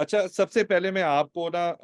अच्छा, सबसे पहले मैं आपको ना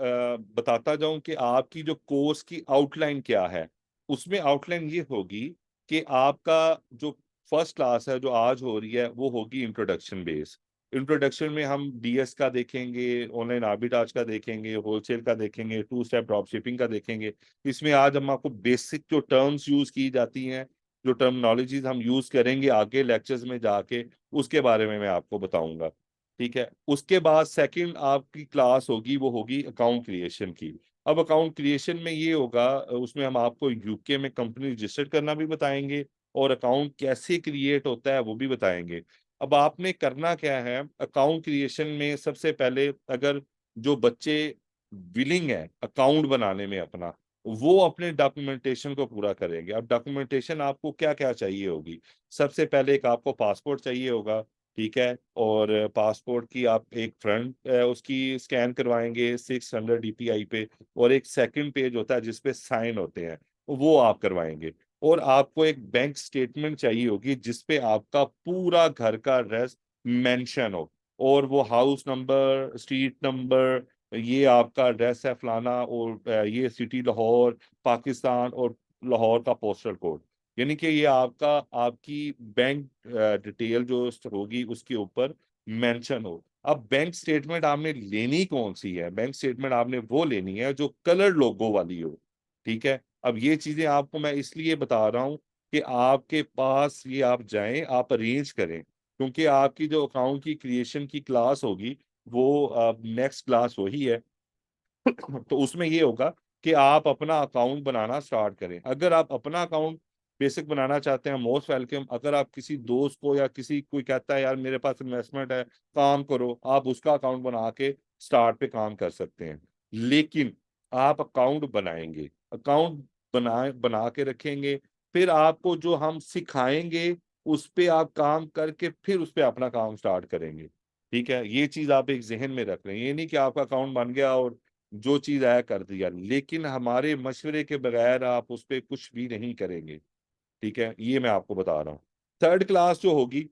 बताता जाऊं कि आपकी जो कोर्स की आउटलाइन क्या है। उसमें आउटलाइन ये होगी कि आपका जो फर्स्ट क्लास है जो आज हो रही है वो होगी इंट्रोडक्शन बेस। इंट्रोडक्शन में हम डीएस का देखेंगे, ऑनलाइन आर्बिट्राज का देखेंगे, होलसेल का देखेंगे, टू स्टेप ड्रॉप शिपिंग का देखेंगे। इसमें आज हम आपको बेसिक जो टर्म्स यूज की जाती हैं, जो टर्मिनोलॉजीज हम यूज करेंगे आगे लेक्चर्स में जाके, उसके बारे में मैं आपको बताऊंगा। ठीक है। उसके बाद सेकंड आपकी क्लास होगी, वो होगी अकाउंट क्रिएशन की। अब अकाउंट क्रिएशन में ये होगा, उसमें हम आपको यूके में कंपनी रजिस्टर करना भी बताएंगे और अकाउंट कैसे क्रिएट होता है वो भी बताएंगे। अब आपने करना क्या है अकाउंट क्रिएशन में, सबसे पहले अगर जो बच्चे विलिंग है अकाउंट बनाने में अपना, वो अपने डॉक्यूमेंटेशन को पूरा करेंगे। अब डॉक्यूमेंटेशन आपको क्या क्या चाहिए होगी। सबसे पहले एक आपको पासपोर्ट चाहिए होगा। ठीक है। और पासपोर्ट की आप एक फ्रंट उसकी स्कैन करवाएंगे 600 DPI पे, और एक सेकंड पेज होता है जिसपे साइन होते हैं, वो आप करवाएंगे। और आपको एक बैंक स्टेटमेंट चाहिए होगी जिसपे आपका पूरा घर का एड्रेस मेंशन हो, और वो हाउस नंबर, स्ट्रीट नंबर, ये आपका एड्रेस है फलाना, और ये सिटी लाहौर पाकिस्तान, और लाहौर का पोस्टल कोड। यानी कि ये आपका आपकी बैंक डिटेल जो होगी उसके ऊपर मेंशन हो। अब बैंक स्टेटमेंट आपने लेनी कौन सी है, बैंक स्टेटमेंट आपने वो लेनी है जो कलर लोगो वाली हो। ठीक है। अब ये चीजें आपको मैं इसलिए बता रहा हूं कि आपके पास ये आप जाएं, आप अरेंज करें, क्योंकि आपकी जो अकाउंट की क्रिएशन की क्लास होगी वो नेक्स्ट क्लास वही है। तो उसमें ये होगा कि आप अपना अकाउंट बनाना स्टार्ट करें। अगर आप अपना अकाउंट बेसिक बनाना चाहते हैं, मोस्ट वेलकम। अगर आप किसी दोस्त को या किसी कोई कहता है यार मेरे पास इन्वेस्टमेंट है काम करो, आप उसका अकाउंट बना के स्टार्ट पे काम कर सकते हैं। लेकिन आप अकाउंट बनाएंगे, अकाउंट बना के रखेंगे, फिर आपको जो हम सिखाएंगे उस पे आप काम करके फिर उस पे अपना काम स्टार्ट करेंगे। ठीक है। ये चीज आप एक जहन में रख रहे हैं, ये नहीं कि आपका अकाउंट बन गया और जो चीज आया कर दिया, लेकिन हमारे मशवरे के बगैर आप उस पर कुछ भी नहीं करेंगे। ठीक है, ये मैं आपको बता रहा हूँ। थर्ड क्लास जो होगी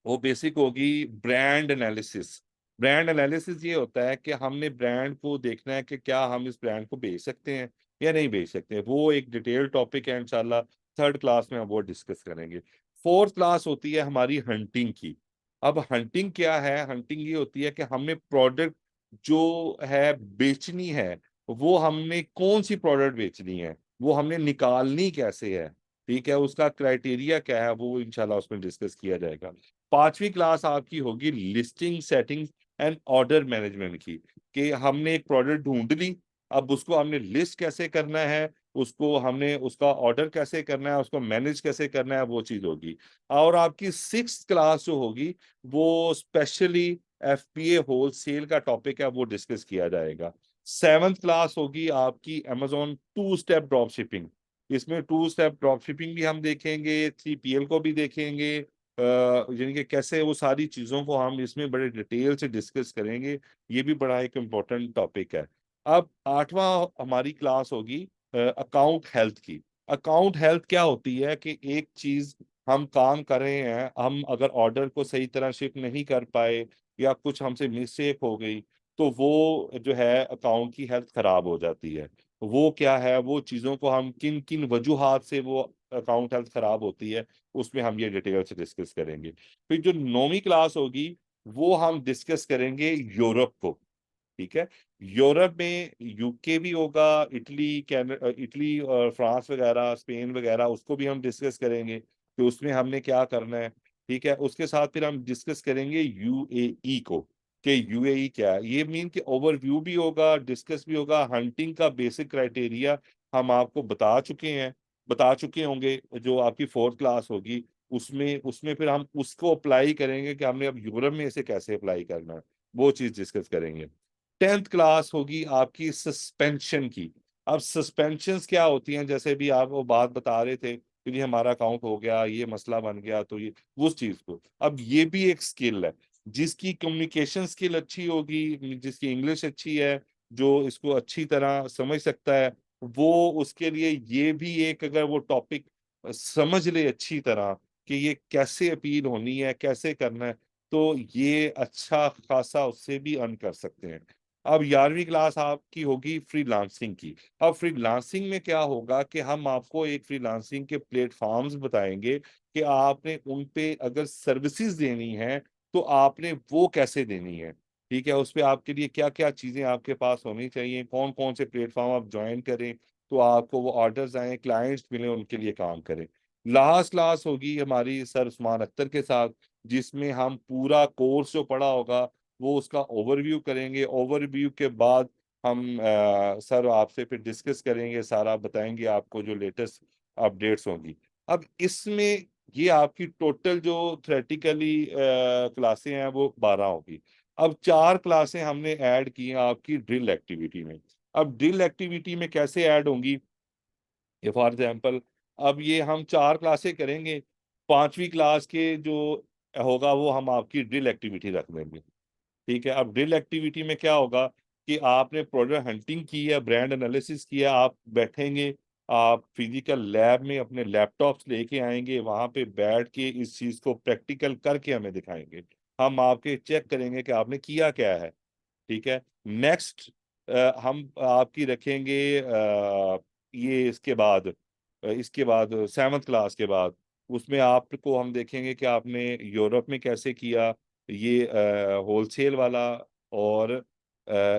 वो बेसिक होगी ब्रांड एनालिसिस। ब्रांड एनालिसिस ये होता है कि हमने ब्रांड को देखना है कि क्या हम इस ब्रांड को बेच सकते हैं या नहीं बेच सकते हैं। वो एक डिटेल टॉपिक है, इंशाल्लाह थर्ड क्लास में हम वो डिस्कस करेंगे। फोर्थ क्लास होती है हमारी हंटिंग की। अब हंटिंग क्या है, हंटिंग ये होती है कि हमने प्रोडक्ट जो है बेचनी है, वो हमने कौन सी प्रोडक्ट बेचनी है, वो हमने निकालनी कैसे है। ठीक है, उसका क्राइटेरिया क्या है वो इंशाल्लाह उसमें डिस्कस किया जाएगा। पांचवी क्लास आपकी होगी listing settings and order management की, कि हमने एक प्रोडक्ट ढूंढ ली, अब उसको हमने लिस्ट कैसे करना है, उसको हमने उसका ऑर्डर कैसे करना है, उसको मैनेज कैसे करना है, वो चीज होगी। और आपकी सिक्स क्लास जो होगी वो स्पेशली एफपीए होलसेल का टॉपिक है, वो डिस्कस किया जाएगा। सेवंथ क्लास होगी आपकी Amazon two step drop shipping. इसमें टू स्टेप ड्रॉप शिपिंग भी हम देखेंगे, 3PL को भी देखेंगे, यानी कि कैसे वो सारी चीजों को हम इसमें बड़े डिटेल से डिस्कस करेंगे। ये भी बड़ा एक इम्पोर्टेंट टॉपिक है। अब आठवां हमारी क्लास होगी अकाउंट हेल्थ की। अकाउंट हेल्थ क्या होती है कि एक चीज हम काम कर रहे हैं, हम अगर ऑर्डर को सही तरह शिप नहीं कर पाए या कुछ हमसे मिस्टेक हो गई, तो वो जो है अकाउंट की हेल्थ खराब हो जाती है। वो क्या है, वो चीजों को हम किन किन वजूहात से वो अकाउंट हेल्थ खराब होती है, उसमें हम ये डिटेल से डिस्कस करेंगे। फिर जो नौवीं क्लास होगी वो हम डिस्कस करेंगे यूरोप को। ठीक है। यूरोप में यूके भी होगा, इटली, कैनेडा, इटली और फ्रांस वगैरह, स्पेन वगैरह, उसको भी हम डिस्कस करेंगे कि उसमें हमने क्या करना है। ठीक है। उसके साथ फिर हम डिस्कस करेंगे यूएई को, कि यूएई क्या है। ये मीन कि ओवरव्यू भी होगा, डिस्कस भी होगा, हंटिंग का बेसिक क्राइटेरिया हम आपको बता चुके हैं, बता चुके होंगे जो आपकी फोर्थ क्लास होगी। उसमें उसमें फिर हम उसको अप्लाई करेंगे कि हमने अब यूरोप में इसे कैसे अप्लाई करना है, वो चीज डिस्कस करेंगे। टेंथ क्लास होगी आपकी सस्पेंशन की। अब सस्पेंशंस क्या होती हैं, जैसे भी आप वो बात बता रहे थे कि जी हमारा अकाउंट हो गया, ये मसला बन गया, तो ये उस चीज को, अब ये भी एक स्किल है। जिसकी कम्युनिकेशन स्किल अच्छी होगी, जिसकी इंग्लिश अच्छी है, जो इसको अच्छी तरह समझ सकता है, वो उसके लिए ये भी एक, अगर वो टॉपिक समझ ले अच्छी तरह कि ये कैसे अपील होनी है, कैसे करना है, तो ये अच्छा खासा उससे भी अर्न कर सकते हैं। अब 11वीं क्लास आपकी होगी फ्रीलांसिंग की। अब फ्रीलांसिंग में क्या होगा कि हम आपको एक फ्रीलांसिंग के प्लेटफॉर्म्स बताएंगे कि आपने उन पे अगर सर्विसेज देनी है तो आपने वो कैसे देनी है। ठीक है, उस पे आपके लिए क्या क्या चीजें आपके पास होनी चाहिए, कौन कौन से प्लेटफॉर्म आप ज्वाइन करें तो आपको वो ऑर्डर्स आए, क्लाइंट्स मिले, उनके लिए काम करें। लास्ट क्लास होगी हमारी सर उस्मान अख्तर के साथ, जिसमें हम पूरा कोर्स जो पढ़ा होगा वो उसका ओवरव्यू करेंगे। ओवरव्यू के बाद हम सर आपसे फिर डिस्कस करेंगे, सारा बताएंगे आपको जो लेटेस्ट अपडेट्स होंगी। अब इसमें ये आपकी टोटल जो थ्योरेटिकली क्लासें हैं वो 12 होगी। अब 4 क्लासें हमने ऐड की हैं आपकी ड्रिल एक्टिविटी में। अब ड्रिल एक्टिविटी में कैसे ऐड होंगी, ये फॉर एग्जाम्पल, अब ये हम 4 क्लासें करेंगे, 5वीं क्लास के जो होगा वो हम आपकी ड्रिल एक्टिविटी रख देंगे। ठीक है, अब ड्रिल एक्टिविटी में क्या होगा कि आपने प्रोडक्ट हंटिंग की है, ब्रांड एनालिसिस किया, आप बैठेंगे, आप फिजिकल लैब में अपने लैपटॉप्स लेके आएंगे, वहां पे बैठ के इस चीज को प्रैक्टिकल करके हमें दिखाएंगे। हम आपके चेक करेंगे कि आपने किया क्या है। ठीक है, नेक्स्ट हम आपकी रखेंगे ये इसके बाद 7th क्लास के बाद उसमें आपको हम देखेंगे कि आपने यूरोप में कैसे किया ये होलसेल वाला, और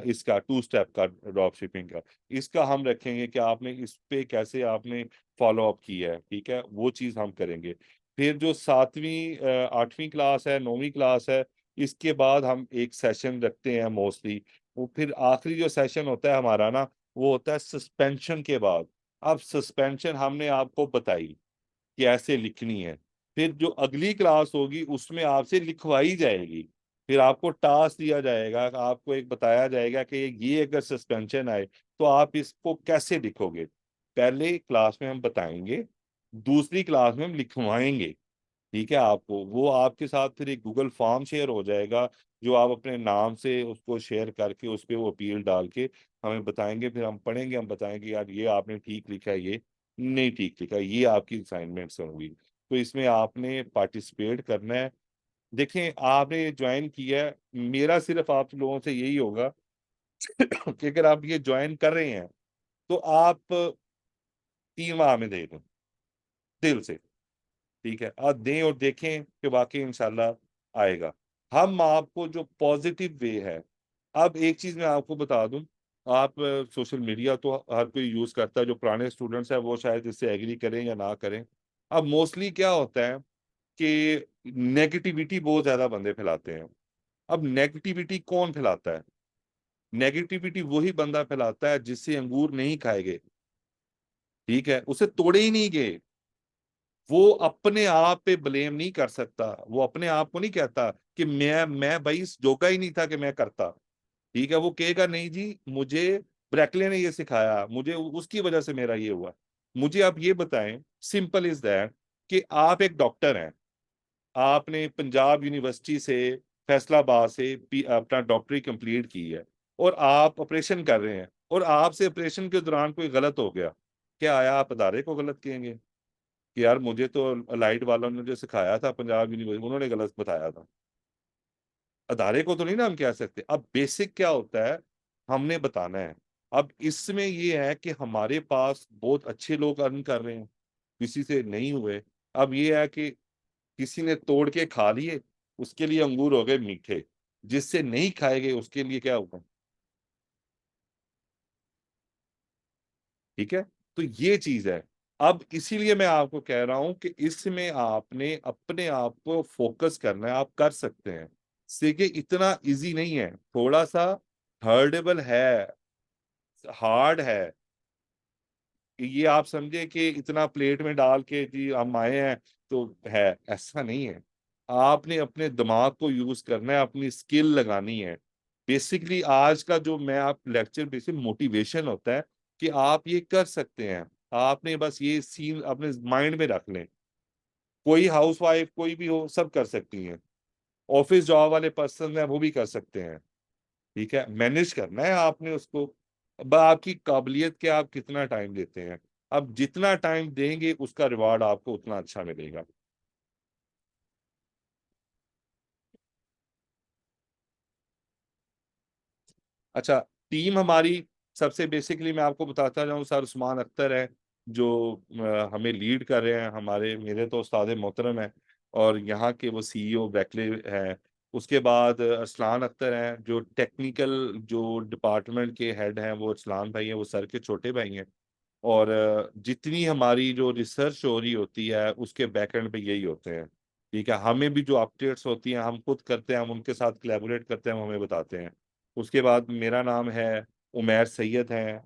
इसका 2 स्टेप का ड्रॉप शिपिंग का, इसका हम रखेंगे कि आपने इस पे कैसे आपने फॉलो अप किया है। ठीक है, वो चीज़ हम करेंगे। फिर जो 8वीं क्लास है, 9वीं क्लास है, इसके बाद हम एक सेशन रखते हैं मोस्टली। वो फिर आखिरी जो सेशन होता है हमारा ना, वो होता है सस्पेंशन के बाद। अब सस्पेंशन हमने आपको बताई कि ऐसे लिखनी है। फिर जो अगली क्लास होगी उसमें आपसे लिखवाई जाएगी। फिर आपको टास्क दिया जाएगा, आपको एक बताया जाएगा कि ये अगर सस्पेंशन आए तो आप इसको कैसे लिखोगे। पहले क्लास में हम बताएंगे, दूसरी क्लास में हम लिखवाएंगे। ठीक है, आपको वो आपके साथ फिर एक गूगल फॉर्म शेयर हो जाएगा, जो आप अपने नाम से उसको शेयर करके उस पर वो अपील डाल के हमें बताएंगे। फिर हम पढ़ेंगे, हम बताएंगे यार ये आपने ठीक लिखा है, ये नहीं ठीक लिखा है, ये आपकी असाइनमेंट्स होंगी। तो इसमें आपने पार्टिसिपेट करना है। देखें, आपने ज्वाइन किया है, मेरा सिर्फ आप लोगों से यही होगा कि अगर आप ये ज्वाइन कर रहे हैं तो आप 3 माह में दे दें दिल से। ठीक है, आप दें और देखें कि वाकई इंशाल्लाह आएगा। हम आपको जो पॉजिटिव वे है, अब एक चीज मैं आपको बता दूं, आप सोशल मीडिया तो हर कोई यूज करता है, जो पुराने स्टूडेंट्स हैं वो शायद इससे एग्री करें या ना करें। अब मोस्टली क्या होता है कि नेगेटिविटी बहुत ज्यादा बंदे फैलाते हैं। अब नेगेटिविटी कौन फैलाता है? नेगेटिविटी वही बंदा फैलाता है जिससे अंगूर नहीं खाए गए। ठीक है, उसे तोड़े ही नहीं गए। वो अपने आप पे ब्लेम नहीं कर सकता, वो अपने आप को नहीं कहता कि मैं भाई इस जोगा ही नहीं था कि मैं करता। ठीक है, वो कहेगा नहीं जी, मुझे ब्रैकले ने ये सिखाया, मुझे उसकी वजह से मेरा ये हुआ। मुझे आप ये बताएं, सिंपल इज दैट, कि आप एक डॉक्टर हैं, आपने पंजाब यूनिवर्सिटी से, फैसलाबाद से अपना डॉक्टरी कंप्लीट की है, और आप ऑपरेशन कर रहे हैं, और आपसे ऑपरेशन के दौरान कोई गलत हो गया, क्या आया आप अदारे को गलत कहेंगे कि यार मुझे तो लाइट वालों ने जो सिखाया था पंजाब यूनिवर्सिटी उन्होंने गलत बताया था? अदारे को तो नहीं ना हम कह सकते। अब बेसिक क्या होता है, हमने बताना है। अब इसमें ये है कि हमारे पास बहुत अच्छे लोग अर्न कर रहे हैं, किसी से नहीं हुए। अब ये है कि किसी ने तोड़ के खा लिए, उसके लिए अंगूर हो गए मीठे, जिससे नहीं खाए गए उसके लिए क्या होगा? ठीक है, तो ये चीज है। अब इसीलिए मैं आपको कह रहा हूं कि इसमें आपने अपने आप को फोकस करना है, आप कर सकते हैं। सीखे इतना इजी नहीं है, थोड़ा सा हर्डेबल है, हार्ड है। ये आप समझे कि इतना प्लेट में डाल के जी हम आए हैं तो है, ऐसा नहीं है। आपने अपने दिमाग को यूज करना है, अपनी स्किल लगानी है। बेसिकली आज का जो मैं आप लेक्चर बेसिक मोटिवेशन होता है कि आप ये कर सकते हैं। आपने बस ये सीन अपने माइंड में रख लें, कोई हाउस वाइफ कोई भी हो सब कर सकती हैं, ऑफिस जॉब वाले पर्सन है वो भी कर सकते हैं। ठीक है, मैनेज करना है आपने उसको। अब आपकी काबिलियत के आप कितना टाइम देते हैं, अब जितना टाइम देंगे उसका रिवार्ड आपको उतना अच्छा मिलेगा। अच्छा, टीम हमारी सबसे बेसिकली मैं आपको बताता जाऊं, सर उस्मान अख्तर है जो हमें लीड कर रहे हैं, हमारे मेरे तो उस्ताद मोहतरम है, और यहाँ के वो सीईओ ब्रैकले हैं। उसके बाद अरसलान अख्तर हैं जो टेक्निकल जो डिपार्टमेंट के हेड हैं, वो अरसलान भाई हैं, वो सर के छोटे भाई हैं। और जितनी हमारी जो रिसर्च हो रही होती है उसके बैकएंड पे यही होते हैं। ठीक है, हमें भी जो अपडेट्स होती हैं हम खुद करते हैं, हम उनके साथ कोलैबोरेट करते हैं, हम हमें बताते हैं। उसके बाद मेरा नाम है उमैर सैयद है।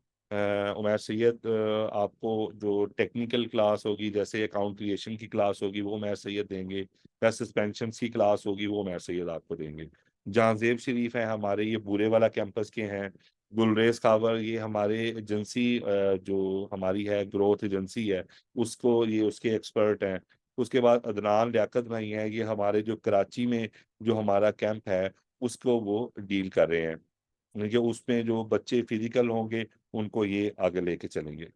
उमैर सैयद, आपको जो टेक्निकल क्लास होगी, जैसे अकाउंट क्रिएशन की क्लास होगी वो उमैर सैयद देंगे। पेस्ट सस्पेंशन की क्लास होगी वो उमैर सैयद आपको देंगे। जहाँ जेब शरीफ है हमारे, ये बुरे वाला कैंपस के हैं। गुलरेज कावर, ये हमारे एजेंसी जो हमारी है ग्रोथ एजेंसी है, उसको ये उसके एक्सपर्ट हैं। उसके बाद अदनान लियाकत भाई हैं, ये हमारे जो कराची में जो हमारा कैंप है उसको वो डील कर रहे हैं। कि उसमें जो बच्चे फिजिकल होंगे उनको ये आगे लेके चलेंगे।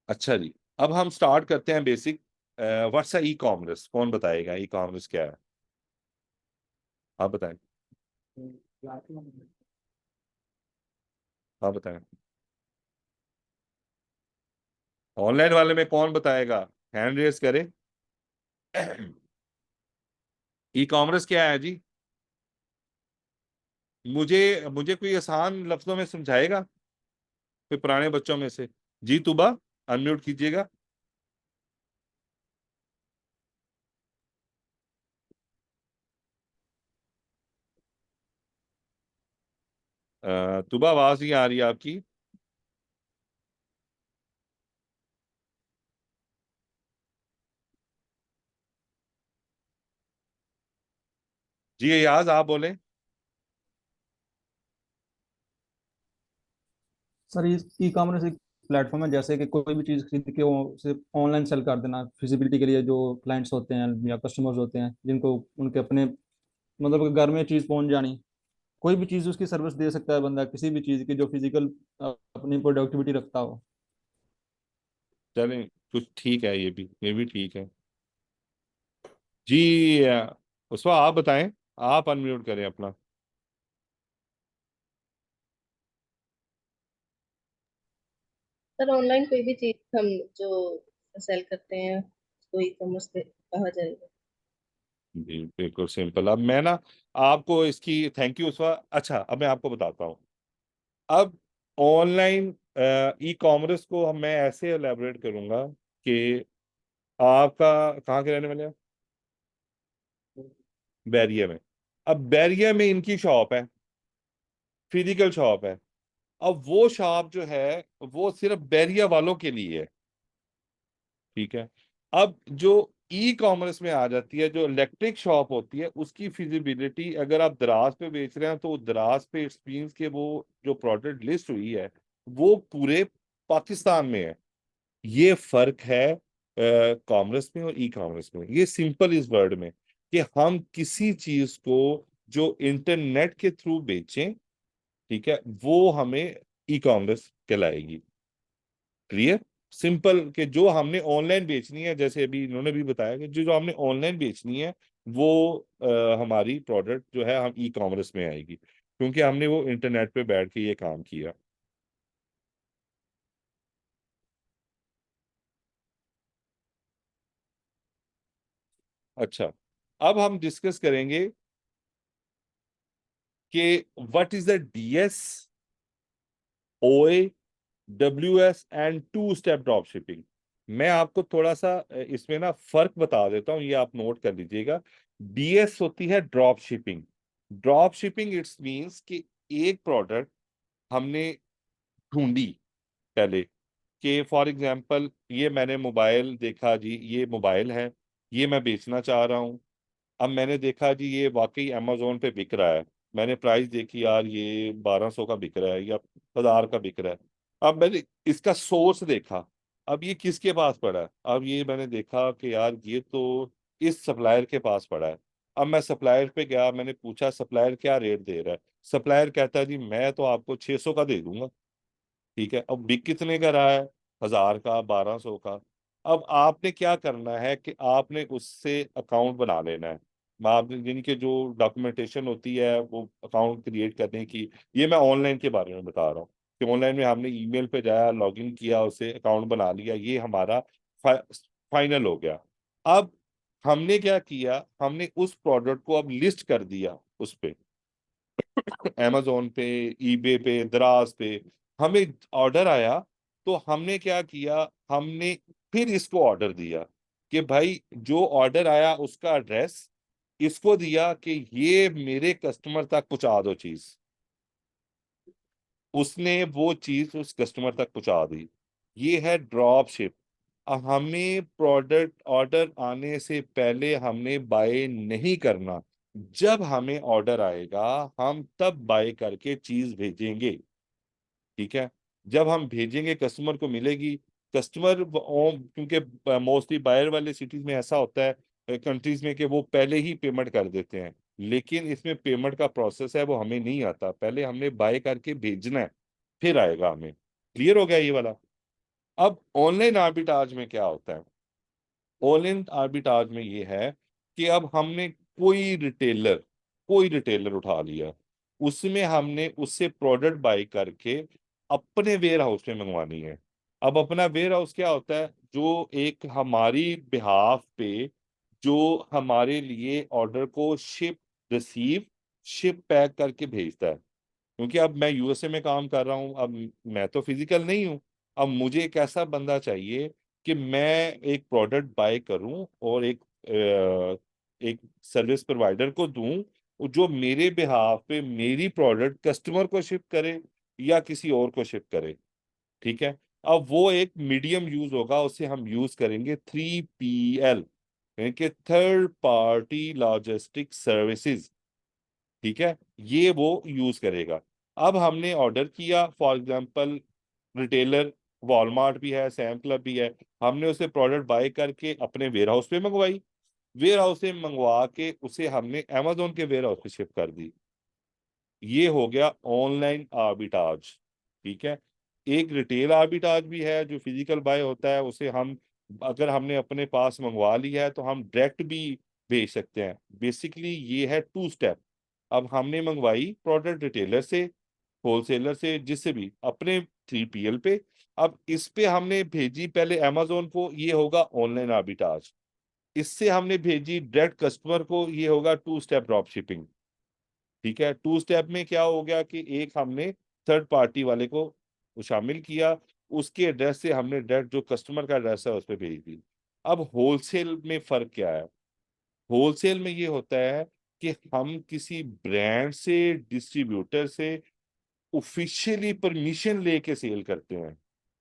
अच्छा जी, अब हम स्टार्ट करते हैं बेसिक। व्हाट्स ई कॉमर्स, कौन बताएगा ई कॉमर्स क्या है? आप बताएं। आप बताएं। ऑनलाइन वाले में कौन बताएगा? हैंड रेस करे। ई कॉमर्स क्या है जी? मुझे मुझे कोई आसान लफ्जों में समझाएगा, कोई पुराने बच्चों में से? जी तुबा, अनम्यूट कीजिएगा। तुबा, आवाज नहीं आ रही है आपकी। जी याद आप बोलें। सर ये ई कॉमर्स एक प्लेटफॉर्म है, जैसे कि कोई भी चीज़ खरीद के वो सिर्फ ऑनलाइन सेल कर देना, फिजिबिलिटी के लिए जो क्लाइंट्स होते हैं या कस्टमर्स होते हैं जिनको उनके अपने मतलब कि घर में चीज़ पहुंच जानी। कोई भी चीज़ उसकी सर्विस दे सकता है बंदा, किसी भी चीज़ की जो फिजिकल अपनी प्रोडक्टिविटी रखता हो। चलें, कुछ ठीक है, ये भी ठीक है। जी उसवा आप बताएं। आप अनम्यूट करें अपना। सर ऑनलाइन कोई भी चीज हम जो सेल करते हैं उसको ई कॉमर्स कहा जाएगा। जी बिल्कुल सिंपल। अब मैं ना आपको इसकी थैंक यू उसवा। अच्छा, अब मैं आपको बताता हूँ। अब ऑनलाइन ई कॉमर्स को हम मैं ऐसे एलेबोरेट करूंगा कि आपका कहाँ के रहने वाले हैं? बैरिया में। अब बैरिया में इनकी शॉप है, फिजिकल शॉप है। अब वो शॉप जो है वो सिर्फ बैरिया वालों के लिए है। ठीक है। अब जो ई कॉमर्स में आ जाती है, जो इलेक्ट्रिक शॉप होती है, उसकी फिजिबिलिटी अगर आप दराज पे बेच रहे हैं तो दराज पे इट्स मीन्स कि वो जो प्रोडक्ट लिस्ट हुई है वो पूरे पाकिस्तान में है। ये फर्क है कॉमर्स में और ई कॉमर्स में, ये सिंपल इस वर्ड में कि हम किसी चीज को जो इंटरनेट के थ्रू बेचें, ठीक है, वो हमें ई कॉमर्स कहलाएगी। क्लियर? सिंपल कि जो हमने ऑनलाइन बेचनी है, जैसे अभी इन्होंने भी बताया कि जो जो हमने ऑनलाइन बेचनी है वो हमारी प्रोडक्ट जो है हम ई कॉमर्स में आएगी, क्योंकि हमने वो इंटरनेट पे बैठ के ये काम किया। अच्छा, अब हम डिस्कस करेंगे कि what is the DS, OA, WS and two step drop shipping. मैं आपको थोड़ा सा इसमें ना फर्क बता देता हूं, ये आप नोट कर लीजिएगा। डीएस होती है drop shipping. Drop shipping it's means कि एक प्रोडक्ट हमने ढूंढी पहले, कि फॉर एग्जांपल ये मैंने मोबाइल देखा जी, ये मोबाइल है, ये मैं बेचना चाह रहा हूँ। अब मैंने देखा जी ये वाकई अमेजोन पे बिक रहा है, मैंने प्राइस देखी यार ये 1200 का बिक रहा है या 1000 का बिक रहा है। अब मैंने इसका सोर्स देखा, अब ये किसके पास पड़ा है? अब ये मैंने देखा कि यार ये तो इस सप्लायर के पास पड़ा है। अब मैं सप्लायर पे गया, मैंने पूछा सप्लायर क्या रेट दे रहा है? सप्लायर कहता है जी मैं तो आपको 600 का दे दूंगा। ठीक है, अब बिक कितने का रहा है? 1000 का, 1200 का। अब आपने क्या करना है कि आपने उससे अकाउंट बना लेना है। आप यानी कि जो डॉक्यूमेंटेशन होती है वो अकाउंट क्रिएट करने की, ये मैं ऑनलाइन के बारे में बता रहा हूँ कि ऑनलाइन में हमने ईमेल पे जाया, लॉगिन किया, उसे अकाउंट बना लिया, ये हमारा फाइनल हो गया। अब हमने क्या किया, हमने उस प्रोडक्ट को अब लिस्ट कर दिया उस पे, amazon पे, ईबे पे, दराज पे। हमें ऑर्डर आया तो हमने क्या किया, हमने फिर इसको ऑर्डर दिया कि भाई जो ऑर्डर आया उसका एड्रेस इसको दिया कि ये मेरे कस्टमर तक पहुंचा दो चीज। उसने वो चीज उस कस्टमर तक पहुंचा दी। ये है ड्रॉप शिप। हमें प्रोडक्ट ऑर्डर आने से पहले हमने बाय नहीं करना। जब हमें ऑर्डर आएगा हम तब बाय करके चीज भेजेंगे। ठीक है, जब हम भेजेंगे कस्टमर को मिलेगी। कस्टमर क्योंकि मोस्टली बायर वाले सिटीज में ऐसा होता है, कंट्रीज में, कि वो पहले ही पेमेंट कर देते हैं। लेकिन इसमें पेमेंट का प्रोसेस है वो हमें नहीं आता, पहले हमने बाय करके भेजना है, फिर आएगा हमें। क्लियर हो गया ये वाला। अब ऑनलाइन आर्बिट्राज में क्या होता है, ऑनलाइन आर्बिट्राज में ये है कि अब हमने कोई रिटेलर उठा लिया, उसमें हमने उससे प्रोडक्ट बाय करके अपने वेयर हाउस में मंगवानी है। अब अपना वेयर हाउस क्या होता है, जो एक हमारी बिहाफ पे, जो हमारे लिए ऑर्डर को रिसीव शिप पैक करके भेजता है। क्योंकि अब मैं यूएसए में काम कर रहा हूँ, अब मैं तो फिजिकल नहीं हूँ। अब मुझे एक ऐसा बंदा चाहिए कि मैं एक प्रोडक्ट बाय करूं और एक सर्विस प्रोवाइडर को दूं जो मेरे बिहाफ पे मेरी प्रोडक्ट कस्टमर को शिप करे या किसी और को शिप करे। ठीक है, अब वो एक मीडियम यूज होगा, उसे हम यूज करेंगे 3PL, यानी कि थर्ड पार्टी लॉजिस्टिक सर्विसेज। ठीक है, ये वो यूज करेगा। अब हमने ऑर्डर किया, फॉर एग्जांपल रिटेलर वॉलमार्ट भी है, सैम क्लब भी है, हमने उसे प्रोडक्ट बाय करके अपने वेयर हाउस पे मंगवाई। वेयर हाउस से मंगवा के उसे हमने अमेजोन के वेयर हाउस पे शिप कर दी। ये हो गया ऑनलाइन आर्बिट्राज। ठीक है, एक रिटेल आर्बिट्राज भी है जो फिजिकल बाय होता है, उसे हम अगर हमने अपने पास मंगवा लिया है तो हम डायरेक्ट भी भेज सकते हैं। बेसिकली ये है 2 स्टेप। अब हमने मंगवाई प्रोडक्ट रिटेलर से, होलसेलर से, जिससे भी, अपने 3PL पे। अब इस पे हमने भेजी पहले अमेजोन को, ये होगा ऑनलाइन आर्बिट्राज। इससे हमने भेजी डायरेक्ट कस्टमर को, ये होगा 2 स्टेप ड्रॉप शिपिंग। ठीक है, 2 स्टेप में क्या हो गया कि एक हमने थर्ड पार्टी वाले को शामिल किया, उसके एड्रेस से हमने डायरेक्ट जो कस्टमर का एड्रेस है उस पर भेज दी। अब होलसेल में फर्क क्या है, होलसेल में ये होता है कि हम किसी ब्रांड से, डिस्ट्रीब्यूटर से ऑफिशियली परमिशन लेके सेल करते हैं,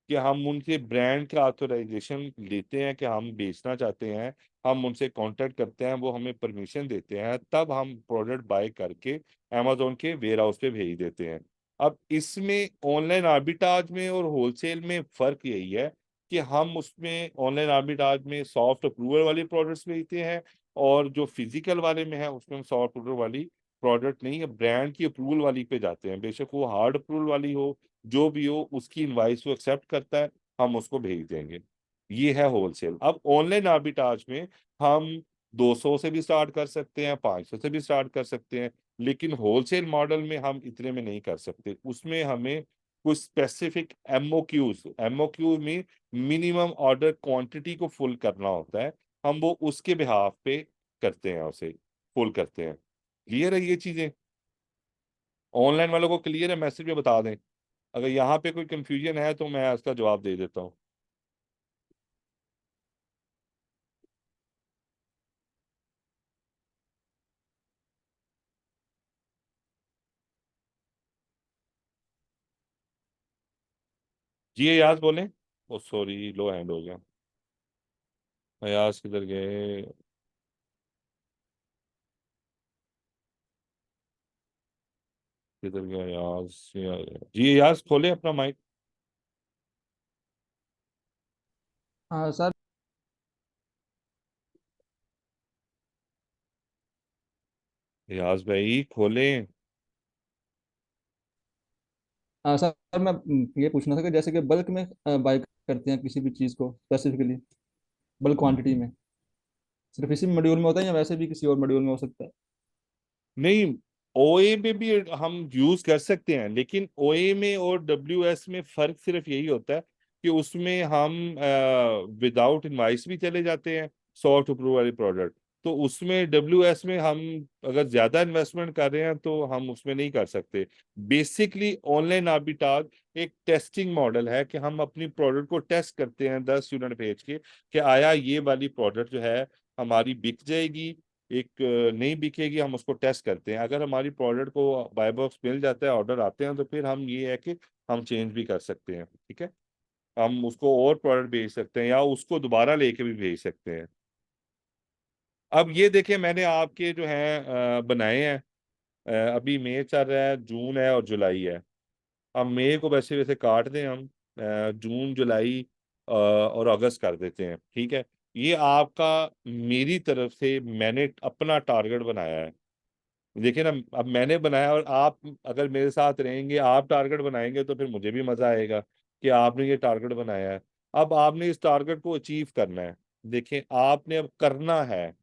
कि हम उनके ब्रांड का ऑथराइजेशन लेते हैं कि हम बेचना चाहते हैं। हम उनसे कांटेक्ट करते हैं, वो हमें परमिशन देते हैं, तब हम प्रोडक्ट बाय करके अमेजोन के वेयर हाउस पे भेज देते हैं। अब इसमें ऑनलाइन आर्बिट्राज में और होलसेल में फर्क यही है कि हम उसमें ऑनलाइन आर्बिट्राज में सॉफ्ट अप्रूवल वाली प्रोडक्ट्स बेचते हैं, और जो फिजिकल वाले में है उसमें हम सॉफ्ट अप्रूवल वाली प्रोडक्ट नहीं है, ब्रांड की अप्रूवल वाली पे जाते हैं। बेशक वो हार्ड अप्रूवल वाली हो, जो भी हो, उसकी इनवाइस वो एक्सेप्ट करता है, हम उसको भेज देंगे। ये है होलसेल। अब ऑनलाइन आर्बिट्राज में हम 200 से भी स्टार्ट कर सकते हैं, 500 से भी स्टार्ट कर सकते हैं, लेकिन होलसेल मॉडल में हम इतने में नहीं कर सकते। उसमें हमें कुछ स्पेसिफिक एमओक्यू में मिनिमम ऑर्डर क्वांटिटी को फुल करना होता है, हम वो उसके बिहाफ पे करते हैं, उसे फुल करते हैं। क्लियर है ये चीजें? ऑनलाइन वालों को क्लियर है? मैसेज में बता दें, अगर यहाँ पे कोई कंफ्यूजन है तो मैं उसका जवाब दे देता हूँ। जी अयाज बोलें। ओ सॉरी, लो हैंड हो गया। अयाज किधर गए? किधर गया अयाज? जी अयाज खोले अपना माइक। हाँ सर। अयाज भाई खोलें। हाँ सर, मैं ये पूछना था कि जैसे कि बल्क में बाय करते हैं किसी भी चीज़ को स्पेसिफिकली, बल्क क्वांटिटी में, सिर्फ इसी मॉड्यूल में होता है या वैसे भी किसी और मॉड्यूल में हो सकता है? नहीं, ओए में भी हम यूज कर सकते हैं, लेकिन ओए में और डब्ल्यू एस में फर्क सिर्फ यही होता है कि उसमें हम विदाउट इनवाइस भी चले जाते हैं, सॉफ्ट अप्रूव वाली प्रोडक्ट। तो उसमें डब्ल्यू एस में हम अगर ज्यादा इन्वेस्टमेंट कर रहे हैं तो हम उसमें नहीं कर सकते। बेसिकली ऑनलाइन आर्बिट्राज एक टेस्टिंग मॉडल है कि हम अपनी प्रोडक्ट को टेस्ट करते हैं 10 यूनिट भेज के कि आया ये वाली प्रोडक्ट जो है हमारी बिक जाएगी, एक नहीं बिकेगी, हम उसको टेस्ट करते हैं। अगर हमारी प्रोडक्ट को बाय बॉक्स मिल जाता है, ऑर्डर आते हैं, तो फिर हम ये है कि हम चेंज भी कर सकते हैं। ठीक है, हम उसको और प्रोडक्ट भेज सकते हैं या उसको दोबारा लेके भी भेज सकते हैं। अब ये देखिए, मैंने आपके जो हैं बनाए हैं। अभी मई चल रहा है, जून है और जुलाई है। हम मई को वैसे वैसे काट दें हम, जून जुलाई और अगस्त कर देते हैं। ठीक है, ये आपका मेरी तरफ से मैंने अपना टारगेट बनाया है। देखिए ना, अब मैंने बनाया और आप अगर मेरे साथ रहेंगे, आप टारगेट बनाएंगे, तो फिर मुझे भी मजा आएगा कि आपने ये टारगेट बनाया है। अब आपने इस टारगेट को अचीव करना है। देखिए, आपने अब करना है।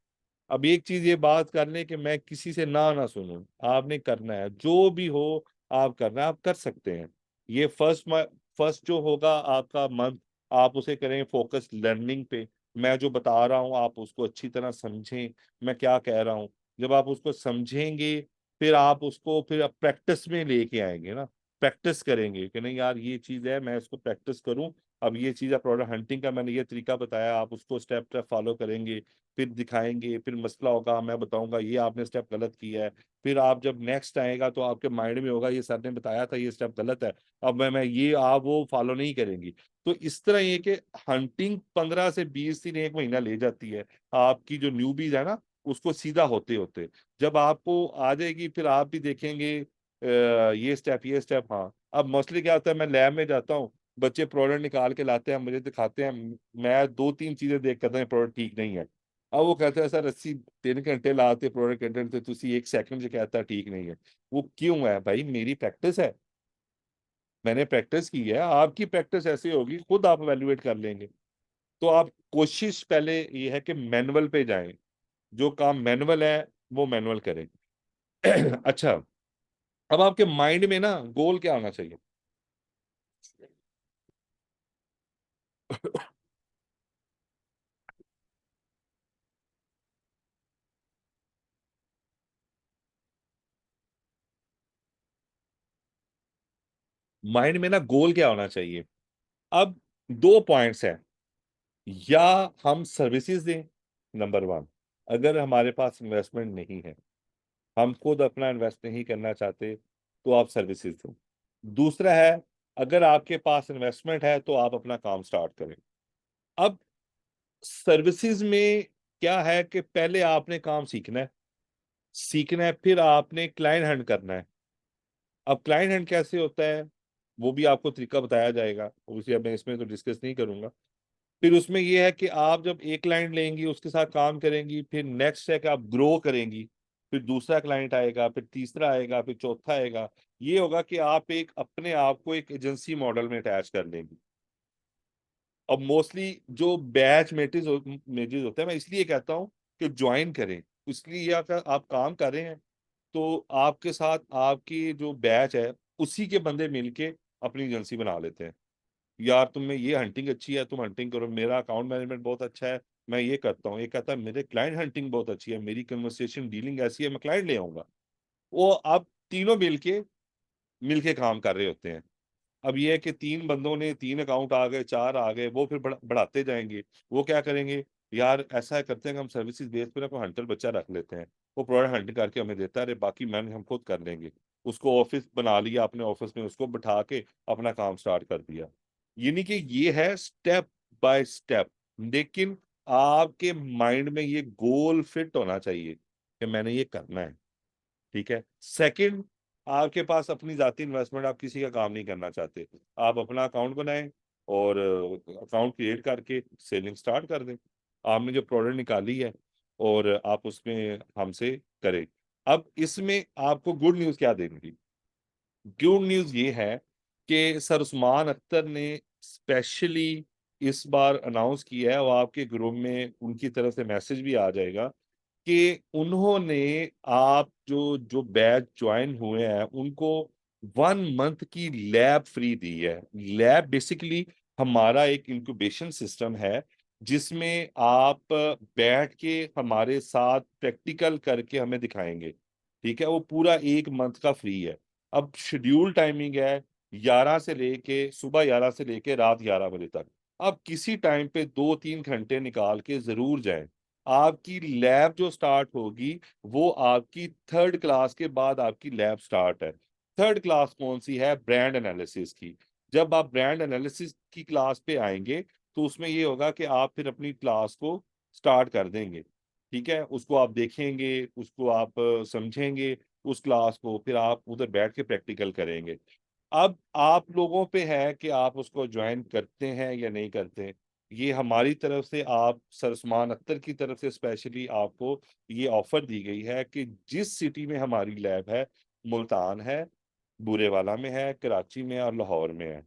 अब एक चीज ये बात कर लें कि मैं किसी से ना ना सुनूं, आपने करना है, जो भी हो आप करना है, आप कर सकते हैं। ये फर्स्ट जो होगा आपका मंथ, आप उसे करें फोकस लर्निंग पे। मैं जो बता रहा हूँ आप उसको अच्छी तरह समझें, मैं क्या कह रहा हूँ। जब आप उसको समझेंगे, फिर आप उसको फिर प्रैक्टिस में लेके आएंगे ना, प्रैक्टिस करेंगे कि नहीं यार ये चीज है, मैं इसको प्रैक्टिस करूं। अब ये चीज है प्रोडक्ट हंटिंग का, मैंने ये तरीका बताया, आप उसको स्टेप स्टेप फॉलो करेंगे, फिर दिखाएंगे, फिर मसला होगा, मैं बताऊंगा ये आपने स्टेप गलत किया है। फिर आप जब नेक्स्ट आएगा तो आपके माइंड में होगा ये सर ने बताया था ये स्टेप गलत है, अब मैं ये आप वो फॉलो नहीं करेंगी। तो इस तरह ये कि हंटिंग 15 से 20 दिन, 1 महीना ले जाती है आपकी जो न्यूबीज है ना, उसको सीधा होते होते। जब आपको आ जाएगी फिर आप भी देखेंगे ये स्टेप। हाँ, अब मोस्टली क्या होता है, मैं लैब में जाता हूँ, बच्चे प्रोडक्ट निकाल के लाते हैं, मुझे दिखाते हैं, मैं 2-3 चीजें देख करता हूँ प्रोडक्ट ठीक नहीं है। अब वो कहते हैं सर 80 3 घंटे लाते प्रोडक्ट कंटेंट ਤੇ ਤੁਸੀਂ 1 सेकंड 'ਚ कहता ठीक नहीं है। वो क्यों है भाई? मेरी प्रैक्टिस है, मैंने प्रैक्टिस की है, आपकी प्रैक्टिस ऐसी होगी खुद आप एवेल्युएट कर लेंगे। तो आप कोशिश पहले ये है कि मैनुअल पे जाएं, जो काम मैनुअल है वो मैनुअल करें। अच्छा, अब आपके माइंड में ना गोल क्या होना चाहिए? माइंड में ना गोल क्या होना चाहिए? अब 2 पॉइंट्स हैं, या हम सर्विसेज दें, नंबर 1। अगर हमारे पास इन्वेस्टमेंट नहीं है, हम खुद अपना इन्वेस्ट नहीं करना चाहते, तो आप सर्विसेज दो। दूसरा है, अगर आपके पास इन्वेस्टमेंट है तो आप अपना काम स्टार्ट करें। अब सर्विसेज में क्या है कि पहले आपने काम सीखना है, फिर आपने क्लाइंट हैंड करना है। अब क्लाइंट हैंड कैसे होता है वो भी आपको तरीका बताया जाएगा, उसे अब मैं इसमें तो डिस्कस नहीं करूंगा। फिर उसमें ये है कि आप जब एक क्लाइंट लेंगी, उसके साथ काम करेंगी, फिर नेक्स्ट है कि आप ग्रो करेंगी, फिर दूसरा क्लाइंट आएगा, फिर तीसरा आएगा, फिर चौथा आएगा। ये होगा कि आप एक अपने आप को एक एजेंसी मॉडल में अटैच कर लेंगी। अब मोस्टली जो बैच मेजेस होते हैं, मैं इसलिए कहता हूँ कि ज्वाइन करें। इसलिए अगर आप काम कर रहे हैं तो आपके साथ आपकी जो बैच है उसी के बंदे मिलके अपनी एजेंसी बना लेते हैं। यार तुम में ये हंटिंग अच्छी है, तुम हंटिंग करो, मेरा अकाउंट मैनेजमेंट बहुत अच्छा है, मैं ये करता हूँ। एक कहता है मेरे क्लाइंट हंटिंग बहुत अच्छी है, मेरी कन्वर्सेशन डीलिंग ऐसी है, मैं क्लाइंट ले आऊंगा। वो आप तीनों मिलके काम कर रहे होते हैं। अब ये है कि 3 बंदों ने 3 अकाउंट आ गए, 4 आ गए, वो फिर बढ़ाते जाएंगे। वो क्या करेंगे, यार ऐसा है करते हैं कि हम सर्विसेज बेस पे ना कोई हंटर बच्चा रख लेते हैं, वो प्रोडक्ट हंट करके हमें देता है, अरे बाकी मैनेज हम खुद कर लेंगे। उसको ऑफिस बना लिया, अपने ऑफिस में उसको बिठा के अपना काम स्टार्ट कर दिया। यानी कि ये है स्टेप बाय स्टेप। लेकिन आपके माइंड में ये गोल फिट होना चाहिए कि मैंने ये करना है। ठीक है, सेकंड, आपके पास अपनी जाती इन्वेस्टमेंट, आप किसी का काम नहीं करना चाहते, आप अपना अकाउंट बनाएं और अकाउंट क्रिएट करके सेलिंग स्टार्ट कर दें। आपने जो प्रोडक्ट निकाली है और आप उसमें हमसे करें। अब इसमें आपको गुड न्यूज़ क्या देंगी? गुड न्यूज़ ये है कि सर उस्मान अख्तर ने स्पेशली इस बार अनाउंस किया है, वो आपके ग्रुप में उनकी तरफ से मैसेज भी आ जाएगा कि उन्होंने आप जो जो बैच ज्वाइन हुए हैं उनको 1 मंथ की लैब फ्री दी है। लैब बेसिकली हमारा एक इंक्यूबेशन सिस्टम है जिसमें आप बैठ के हमारे साथ प्रैक्टिकल करके हमें दिखाएंगे। ठीक है, वो पूरा 1 मंथ का फ्री है। अब शेड्यूल टाइमिंग है 11 से लेके सुबह 11 से लेके रात 11 बजे तक। आप किसी टाइम पे 2-3 घंटे निकाल के जरूर जाएं। आपकी लैब जो स्टार्ट होगी वो आपकी थर्ड क्लास के बाद आपकी लैब स्टार्ट है। थर्ड क्लास कौन सी है? ब्रांड एनालिसिस की। जब आप ब्रांड एनालिसिस की क्लास पे आएंगे तो उसमें ये होगा कि आप फिर अपनी क्लास को स्टार्ट कर देंगे। ठीक है, उसको आप देखेंगे, उसको आप समझेंगे, उस क्लास को फिर आप उधर बैठ के प्रैक्टिकल करेंगे। अब आप लोगों पे है कि आप उसको ज्वाइन करते हैं या नहीं करते। ये हमारी तरफ से, आप सर उस्मान अख्तर की तरफ से स्पेशली आपको ये ऑफर दी गई है कि जिस सिटी में हमारी लैब है, मुल्तान है, बूरेवाला में है, कराची में है और लाहौर में है।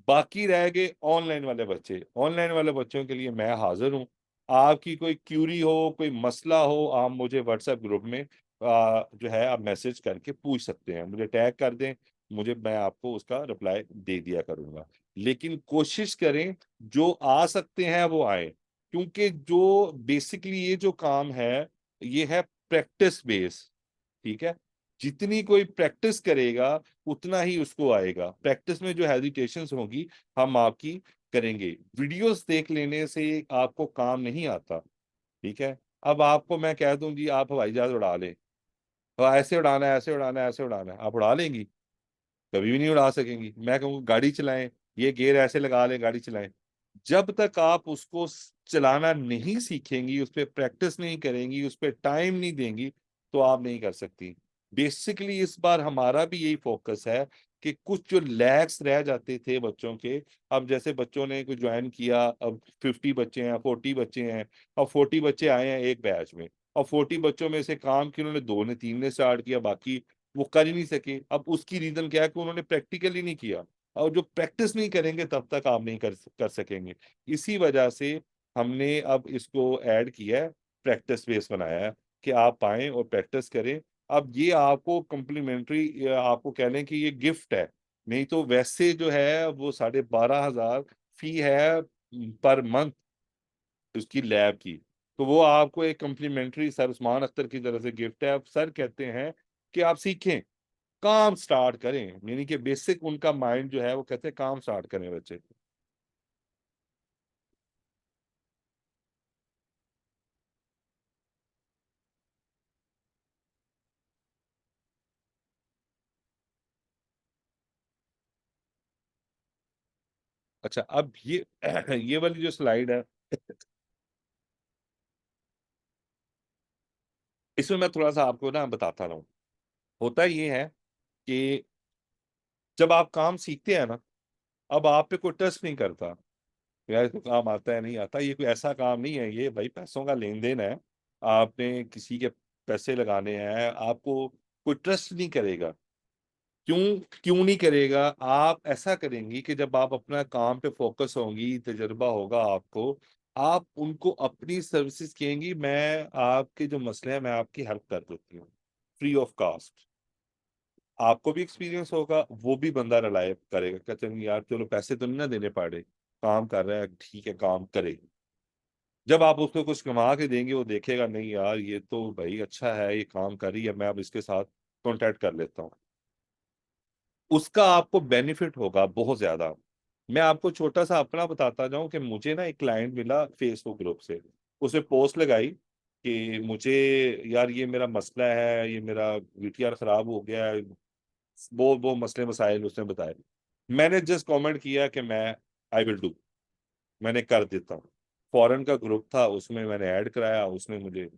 बाकी रह गए ऑनलाइन वाले बच्चे। ऑनलाइन वाले बच्चों के लिए मैं हाजिर हूँ। आपकी कोई क्यूरी हो, कोई मसला हो, आप मुझे व्हाट्सएप ग्रुप में जो है आप मैसेज करके पूछ सकते हैं, मुझे टैग कर दें, मुझे मैं आपको उसका रिप्लाई दे दिया करूंगा। लेकिन कोशिश करें जो आ सकते हैं वो आए, क्योंकि जो बेसिकली ये जो काम है ये है प्रैक्टिस बेस। ठीक है, जितनी कोई प्रैक्टिस करेगा उतना ही उसको आएगा। प्रैक्टिस में जो हेजिटेशंस होगी हम आपकी करेंगे। वीडियोस देख लेने से आपको काम नहीं आता। ठीक है, अब आपको मैं कह दूं जी आप हवाई जहाज उड़ा लें, तो ऐसे उड़ाना है, ऐसे उड़ाना है, ऐसे उड़ाना है, आप उड़ा लेंगी? कभी भी नहीं उड़ा सकेंगी। मैं कहूँ गाड़ी चलाएं, ये गियर ऐसे लगा लें, गाड़ी चलाएं। जब तक आप उसको चलाना नहीं सीखेंगी, उस पर प्रैक्टिस नहीं करेंगी, उस पर टाइम नहीं देंगी, तो आप नहीं कर सकती। बेसिकली इस बार हमारा भी यही फोकस है कि कुछ जो लैग्स रह जाते थे बच्चों के, अब जैसे बच्चों ने कुछ ज्वाइन किया, अब 50 बच्चे हैं, 40 बच्चे हैं, और 40 बच्चे आए हैं एक बैच में, और 40 बच्चों में से काम कि उन्होंने 2 ने 3 ने स्टार्ट किया, बाकी वो कर ही नहीं सके। अब उसकी रीजन क्या है कि उन्होंने प्रैक्टिकल ही नहीं किया, और जो प्रैक्टिस नहीं करेंगे तब तक आप नहीं कर सकेंगे। इसी वजह से हमने अब इसको ऐड किया है, प्रैक्टिस बेस बनाया है कि आप आएं और प्रैक्टिस करें। अब ये आपको कम्प्लीमेंट्री, आपको कह लें कि ये गिफ्ट है। नहीं तो वैसे जो है वो 12,500 फी है पर मंथ उसकी लैब की। तो वो आपको एक कम्प्लीमेंट्री सर उस्मान अख्तर की तरफ से गिफ्ट है। अब सर कहते हैं कि आप सीखें, काम स्टार्ट करें, यानी कि बेसिक उनका माइंड जो है वो कहते हैं काम स्टार्ट करें बच्चे। अच्छा, अब ये ये वाली जो स्लाइड है, इसमें मैं थोड़ा सा आपको ना बताता रहा हूँ। होता ये है कि जब आप काम सीखते हैं ना, अब आप पे कोई ट्रस्ट नहीं करता, यार इसको काम आता है नहीं आता। ये कोई ऐसा काम नहीं है, ये भाई पैसों का लेन देन है। आपने किसी के पैसे लगाने हैं, आपको कोई ट्रस्ट नहीं करेगा। क्यों? क्यों नहीं करेगा? आप ऐसा करेंगी कि जब आप अपना काम पे फोकस होंगी, तजुर्बा होगा आपको, आप उनको अपनी सर्विसेज कहेंगी, मैं आपके जो मसले हैं मैं आपकी हेल्प कर देती हूँ फ्री ऑफ कॉस्ट। आपको भी एक्सपीरियंस होगा, वो भी बंदा रिलाय करेगा, कहते हैं यार चलो पैसे तो नहीं ना देने पड़े, काम कर रहा है, ठीक है काम करे। जब आप उसको कुछ कमा के देंगे वो देखेगा नहीं यार ये तो भाई अच्छा है, ये काम कर रही है, मैं अब इसके साथ कॉन्टेक्ट कर लेता हूँ, उसका आपको बेनिफिट होगा बहुत ज्यादा। मैं आपको छोटा सा अपना बताता जाऊं कि मुझे ना एक क्लाइंट मिला फेसबुक ग्रुप से। उसने पोस्ट लगाई कि मुझे यार ये मेरा मसला है, ये मेरा वीटीआर खराब हो गया है, वो मसले मसाइल उसने बताए। मैंने जस्ट कमेंट किया कि मैं आई विल डू, मैंने कर देता हूँ। फॉरेन का ग्रुप था, उसमें मैंने ऐड कराया, उसने मुझे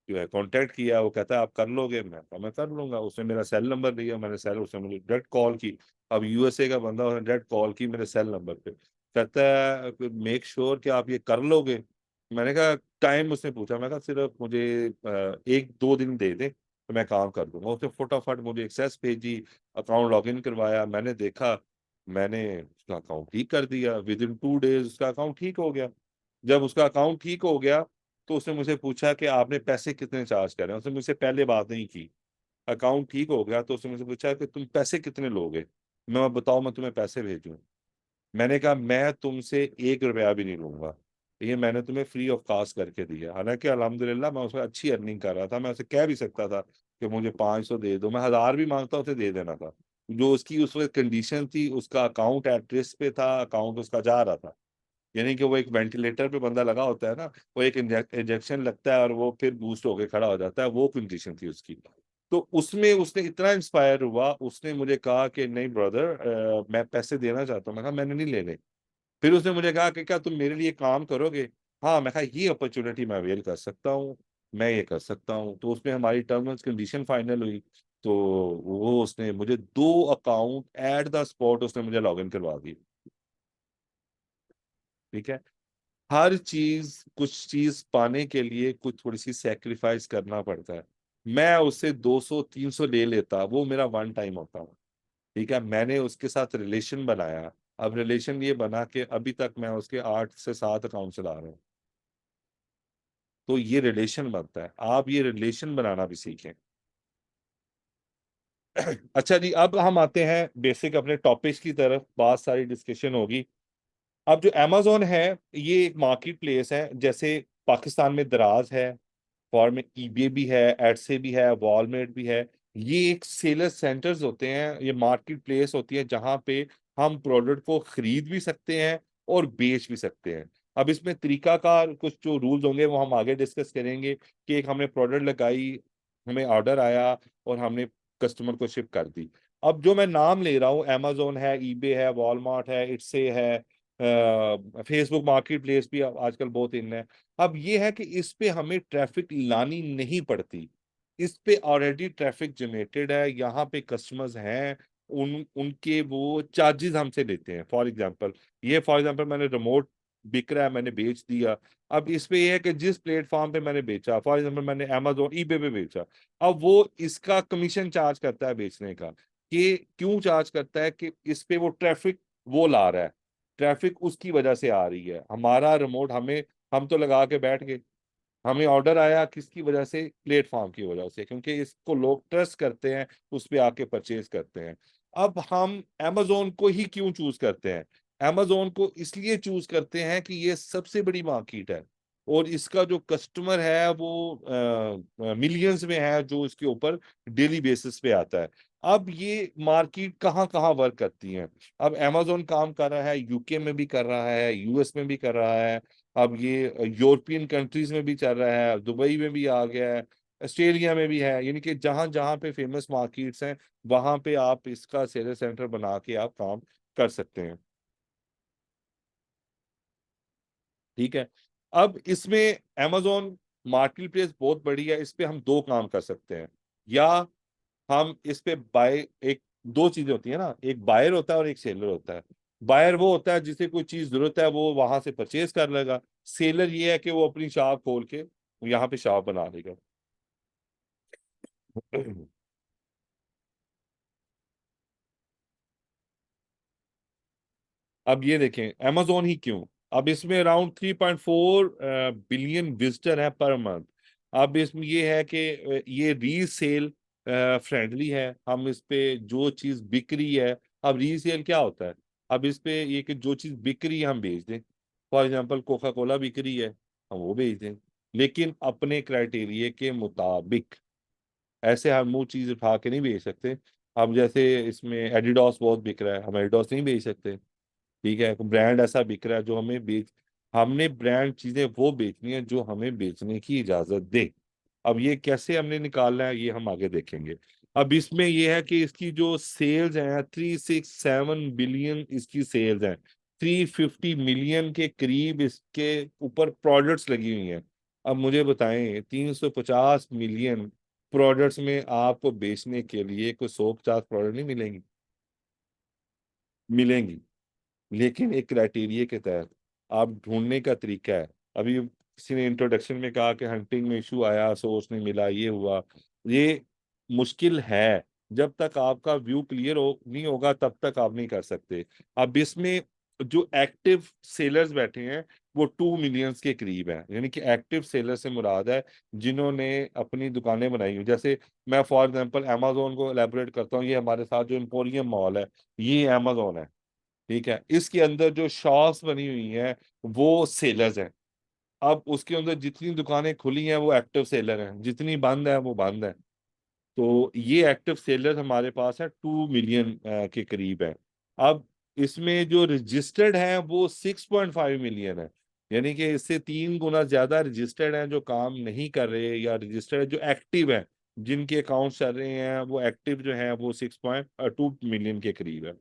जो है कांटेक्ट किया। वो कहता है आप कर लोगे? मैं कहा मैं कर लूंगा। उसने मेरा सेल नंबर दिया, मैंने सेल, उसने मुझे डायरेक्ट कॉल की। अब यूएसए का बंदा, उसने डायरेक्ट कॉल की मेरे सेल नंबर पे। कहता है मेक श्योर कि आप ये कर लोगे। मैंने कहा टाइम, उसने पूछा, मैं कहा सिर्फ मुझे 1-2 दिन दे दे तो मैं काम कर दूंगा। उसने फटाफट मुझे एक्सेस भेजी, अकाउंट लॉगिन करवाया, मैंने देखा मैंने उसका अकाउंट ठीक कर दिया, विद इन 2 डेज उसका अकाउंट ठीक हो गया। जब उसका अकाउंट ठीक हो गया तो उसने मुझे पूछा कि आपने पैसे कितने चार्ज करे, उसने मुझसे पहले बात नहीं की। अकाउंट ठीक हो गया तो उसने मुझसे पूछा कि तुम पैसे कितने लोगे, मैं बताओ मैं तुम्हें पैसे भेजूं। मैंने कहा मैं तुमसे 1 रुपया भी नहीं लूंगा, ये मैंने तुम्हें फ्री ऑफ कॉस्ट करके दिया। हालांकि अल्हम्दुलिल्लाह मैं उसमें अच्छी अर्निंग कर रहा था, मैं उसे कह भी सकता था कि मुझे 500 दे दो, मैं 1000 भी मांगता उसे दे देना था। जो उसकी उस वक्त कंडीशन थी, उसका अकाउंट एट रिस्क पे था, अकाउंट उसका जा रहा था। यानी कि वो एक वेंटिलेटर पे बंदा लगा होता है ना, वो एक इंजेक्शन लगता है और वो फिर बूस्ट होके खड़ा हो जाता है, वो कंडीशन थी उसकी। तो उसमें उसने इतना इंस्पायर हुआ, उसने मुझे कहा कि नहीं ब्रदर, मैं पैसे देना चाहता हूँ। मैं कहा मैंने नहीं लेने। फिर उसने मुझे कहा कि क्या तुम मेरे लिए काम करोगे। हाँ, मैं कहा ये अपॉर्चुनिटी मैं अवेल कर सकता हूँ, मैं ये कर सकता हूँ। तो उसमें हमारी टर्म्स एंड कंडीशन फाइनल हुई। तो वो उसने मुझे 2 अकाउंट एट द स्पॉट उसने मुझे लॉग इन करवा दी। ठीक है। हर चीज, कुछ चीज पाने के लिए कुछ थोड़ी सी सेक्रीफाइस करना पड़ता है। मैं उससे 200 300 ले लेता, वो मेरा वन टाइम होता। ठीक है, मैंने उसके साथ रिलेशन बनाया। अब रिलेशन ये बना के अभी तक मैं उसके 8 से 7 अकाउंट चला रहा हूँ। तो ये रिलेशन बनता है, आप ये रिलेशन बनाना भी सीखें। अच्छा जी, अब हम आते हैं बेसिक अपने टॉपिक्स की तरफ, बहुत सारी डिस्कशन होगी। अब जो अमेजोन है, ये एक मार्केट प्लेस है, जैसे पाकिस्तान में दराज है, फॉर में ईबे भी है, एडसे भी है, वॉलमार्ट भी है। ये एक सेलर सेंटर्स होते हैं, ये मार्केट प्लेस होती है जहां पे हम प्रोडक्ट को खरीद भी सकते हैं और बेच भी सकते हैं। अब इसमें तरीकाकार कुछ जो रूल्स होंगे वो हम आगे डिस्कस करेंगे कि एक हमने प्रोडक्ट लगाई, हमें ऑर्डर आया और हमने कस्टमर को शिप कर दी। अब जो मैं नाम ले रहा हूँ, अमेजोन है, ईबे है, वॉलमार्ट है, इट्से है, फेसबुक मार्केट प्लेस भी आजकल बहुत इन है। अब ये है कि इस पे हमें ट्रैफिक लानी नहीं पड़ती, इस पे ऑलरेडी ट्रैफिक जनरेटेड है, यहाँ पे कस्टमर्स हैं, उनके वो चार्जेस हमसे लेते हैं। फॉर एग्जांपल मैंने रिमोट बिक रहा है, मैंने बेच दिया। अब इस पे ये है कि जिस प्लेटफॉर्म पे मैंने बेचा, फॉर एग्जांपल मैंने अमेजोन ईबे पे बेचा, अब वो इसका कमीशन चार्ज करता है बेचने का। कि क्यों चार्ज करता है कि इस पे वो ट्रैफिक वो ला रहा है, ट्रैफिक उसकी वजह से आ रही है। हमारा रिमोट हमें, हम तो लगा के बैठ गए, हमें ऑर्डर आया किसकी वजह से, प्लेटफॉर्म की वजह से, क्योंकि इसको लोग ट्रस्ट करते हैं, उस पे आके परचेज करते हैं। अब हम अमेजोन को ही क्यों चूज करते हैं, अमेजोन को इसलिए चूज करते हैं कि ये सबसे बड़ी मार्केट है और इसका जो कस्टमर है वो मिलियंस में है, जो इसके ऊपर डेली बेसिस पे आता है। अब ये मार्केट कहाँ कहाँ वर्क करती है। अब अमेजोन काम कर रहा है, यूके में भी कर रहा है, यूएस में भी कर रहा है, अब ये यूरोपियन कंट्रीज में भी चल रहा है, दुबई में भी आ गया है, ऑस्ट्रेलिया में भी है। यानी कि जहां जहां पे फेमस मार्केट्स हैं, वहां पे आप इसका सेलर सेंटर बना के आप काम कर सकते हैं। ठीक है। अब इसमें amazon मार्केट प्लेस बहुत बड़ी है, इस पे हम 2 काम कर सकते हैं। या हम इस पे बाय, एक दो चीजें होती है ना, एक बायर होता है और एक सेलर होता है। बायर वो होता है जिसे कोई चीज जरूरत है, वो वहां से परचेज कर लेगा। सेलर ये है कि वो अपनी शॉप खोल के यहाँ पे शॉप बना लेगा। अब ये देखें amazon ही क्यों, अब इसमें अराउंड 3.4 बिलियन विजिटर है पर मंथ। अब इसमें ये है कि ये रीसेल फ्रेंडली है, हम इस पे जो चीज बिक रही है, अब रीसेल क्या होता है, अब इस पे ये कि जो चीज बिक रही है हम बेच दें। फॉर एग्जांपल कोका कोला बिक रही है, हम वो बेच दें, लेकिन अपने क्राइटेरिया के मुताबिक। ऐसे हम वो चीज उठा के नहीं बेच सकते। अब जैसे इसमें एडिडॉस बहुत बिक रहा है, हम एडिडॉस नहीं बेच सकते। ठीक है, ब्रांड ऐसा बिक रहा है जो हमें बेच, हमने ब्रांड चीजें वो बेचनी है जो हमें बेचने की इजाजत दे। अब ये कैसे हमने निकालना है ये हम आगे देखेंगे। अब इसमें ये है कि इसकी जो सेल्स हैं, 367 बिलियन इसकी सेल्स हैं, 350 मिलियन के करीब इसके ऊपर प्रोडक्ट्स लगी हुई हैं। अब मुझे बताएं, 350 मिलियन प्रोडक्ट्स में आपको बेचने के लिए कोई 150 प्रोडक्ट नहीं मिलेंगी, मिलेंगी, लेकिन एक क्राइटेरिया के तहत। आप ढूंढने का तरीका है। अभी किसी ने इंट्रोडक्शन में कहा कि हंटिंग में इशू आया, सोर्स नहीं मिला, ये हुआ, ये मुश्किल है। जब तक आपका व्यू क्लियर हो नहीं होगा तब तक आप नहीं कर सकते। अब इसमें जो एक्टिव सेलर्स बैठे हैं वो 2 मिलियंस के करीब है, यानी कि एक्टिव सेलर से मुराद है जिन्होंने अपनी दुकानें बनाई हुई। जैसे मैं फॉर एग्जांपल अमेजोन को एलेबोरेट करता हूँ, ये हमारे साथ जो एम्पोरियम मॉल है ये अमेजोन है, ठीक है। इसके अंदर जो शॉप्स बनी हुई हैं वो सेलर्स हैं। अब उसके अंदर जितनी दुकानें खुली हैं वो एक्टिव सेलर हैं, जितनी बंद है वो बंद है। तो ये एक्टिव सेलर्स हमारे पास है 2 मिलियन के करीब है। अब इसमें जो रजिस्टर्ड है वो 6.5 मिलियन है, यानी कि इससे 3 गुना ज्यादा रजिस्टर्ड हैं जो काम नहीं कर रहे, या रजिस्टर्ड जो एक्टिव है जिनके अकाउंट चल रहे हैं वो एक्टिव जो है वो 6.2 मिलियन के करीब है।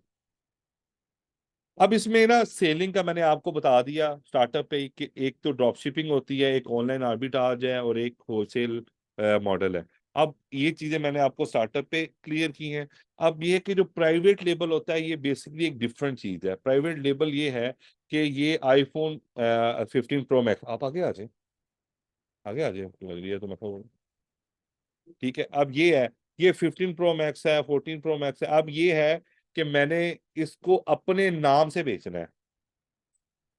अब इसमें ना सेलिंग का मैंने आपको बता दिया स्टार्टअप पे कि एक तो ड्रॉप शिपिंग होती है, एक ऑनलाइन आर्बिट्राज है और एक होलसेल मॉडल है। अब ये चीजें मैंने आपको स्टार्टअप पे क्लियर की हैं। अब ये कि जो प्राइवेट लेबल होता है ये बेसिकली एक डिफरेंट चीज है। प्राइवेट लेबल ये है कि ये आईफोन 15 प्रो मैक्स, आप आगे आ जाए लग रही है तो मैं, ठीक है। अब ये है, ये 15 प्रो मैक्स है, 14 प्रो मैक्स है। अब ये है कि मैंने इसको अपने नाम से बेचना है,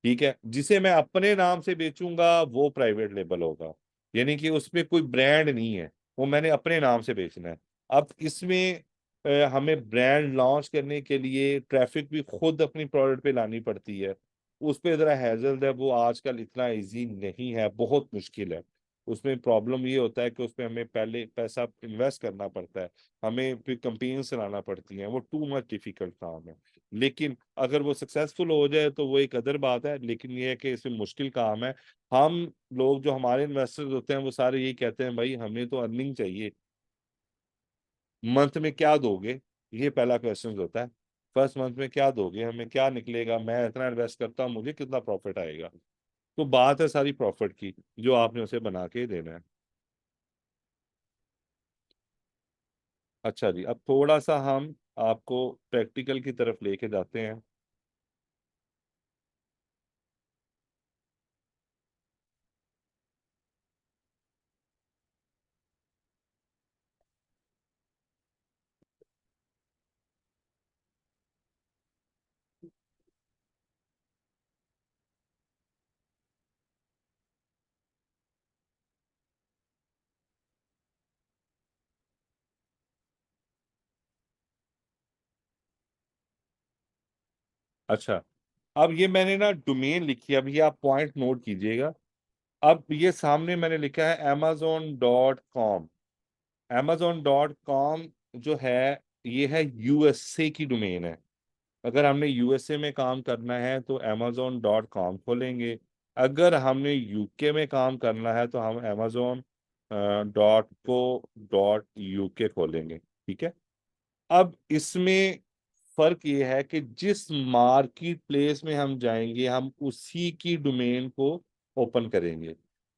ठीक है। जिसे मैं अपने नाम से बेचूंगा वो प्राइवेट लेबल होगा, यानी कि उसमें कोई ब्रांड नहीं है, वो मैंने अपने नाम से बेचना है। अब इसमें हमें ब्रांड लॉन्च करने के लिए ट्रैफिक भी खुद अपनी प्रोडक्ट पे लानी पड़ती है। उस पे जरा हैजल है, वो आजकल इतना इजी नहीं है, बहुत मुश्किल है। उसमें प्रॉब्लम ये होता है कि उसमें हमें पहले पैसा इन्वेस्ट करना पड़ता है, हमें फिर कंपेन चलाना पड़ती है, वो टू मच डिफिकल्ट काम है। लेकिन अगर वो सक्सेसफुल हो जाए तो वो एक अदर बात है, लेकिन ये है कि इसमें मुश्किल काम है। हम लोग जो हमारे इन्वेस्टर्स होते हैं वो सारे यही कहते हैं भाई हमें तो अर्निंग चाहिए, मंथ में क्या दोगे, ये पहला क्वेश्चन होता है। फर्स्ट मंथ में क्या दोगे, हमें क्या निकलेगा, मैं इतना इन्वेस्ट करता हूँ मुझे कितना प्रॉफिट आएगा। तो बात है सारी प्रॉफिट की जो आपने उसे बना के देना है। अच्छा जी, अब थोड़ा सा हम आपको प्रैक्टिकल की तरफ लेके जाते हैं। अच्छा, अब ये मैंने ना डोमेन लिखी है, अब ये आप पॉइंट नोट कीजिएगा। अब ये सामने मैंने लिखा है amazon.com। amazon.com जो है ये है यूएसए की डोमेन है। अगर हमने यूएसए में काम करना है तो amazon.com खोलेंगे, अगर हमने यूके में काम करना है तो हम amazon.co.uk खोलेंगे, ठीक है। अब इसमें फर्क ये है कि जिस मार्केट प्लेस में हम जाएंगे हम उसी की डोमेन को ओपन करेंगे।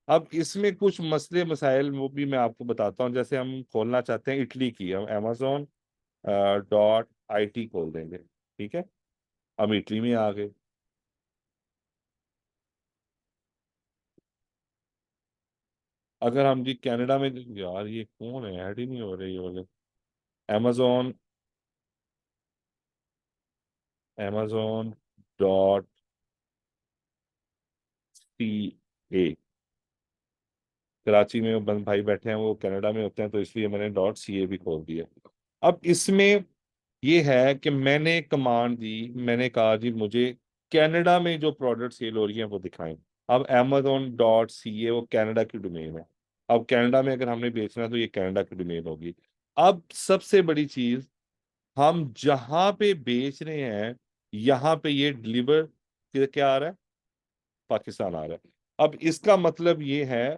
अब इसमें कुछ मसले मसाइल वो भी मैं आपको बताता हूँ। जैसे हम खोलना चाहते हैं इटली की, हम amazon.it खोल देंगे, ठीक है। हम इटली में आ गए। अगर हम जी कनाडा में, यार ये कौन है, ऐड ही नहीं हो रही ये वाले। amazon amazon.ca, कराची में वो बंद भाई बैठे हैं वो कनाडा में होते हैं तो इसलिए मैंने .ca भी खोल दिया। अब इसमें ये है कि मैंने कमांड दी, मैंने कहा जी मुझे कनाडा में जो प्रोडक्ट सेल हो रही है वो दिखाएं। अब amazon.ca वो कनाडा की डोमेन है। अब कनाडा में अगर हमने बेचना है तो ये कनाडा की डोमेन होगी। अब सबसे बड़ी चीज, हम जहां पे बेच रहे हैं यहाँ पे ये डिलीवर क्या आ रहा है, पाकिस्तान आ रहा है। अब इसका मतलब ये है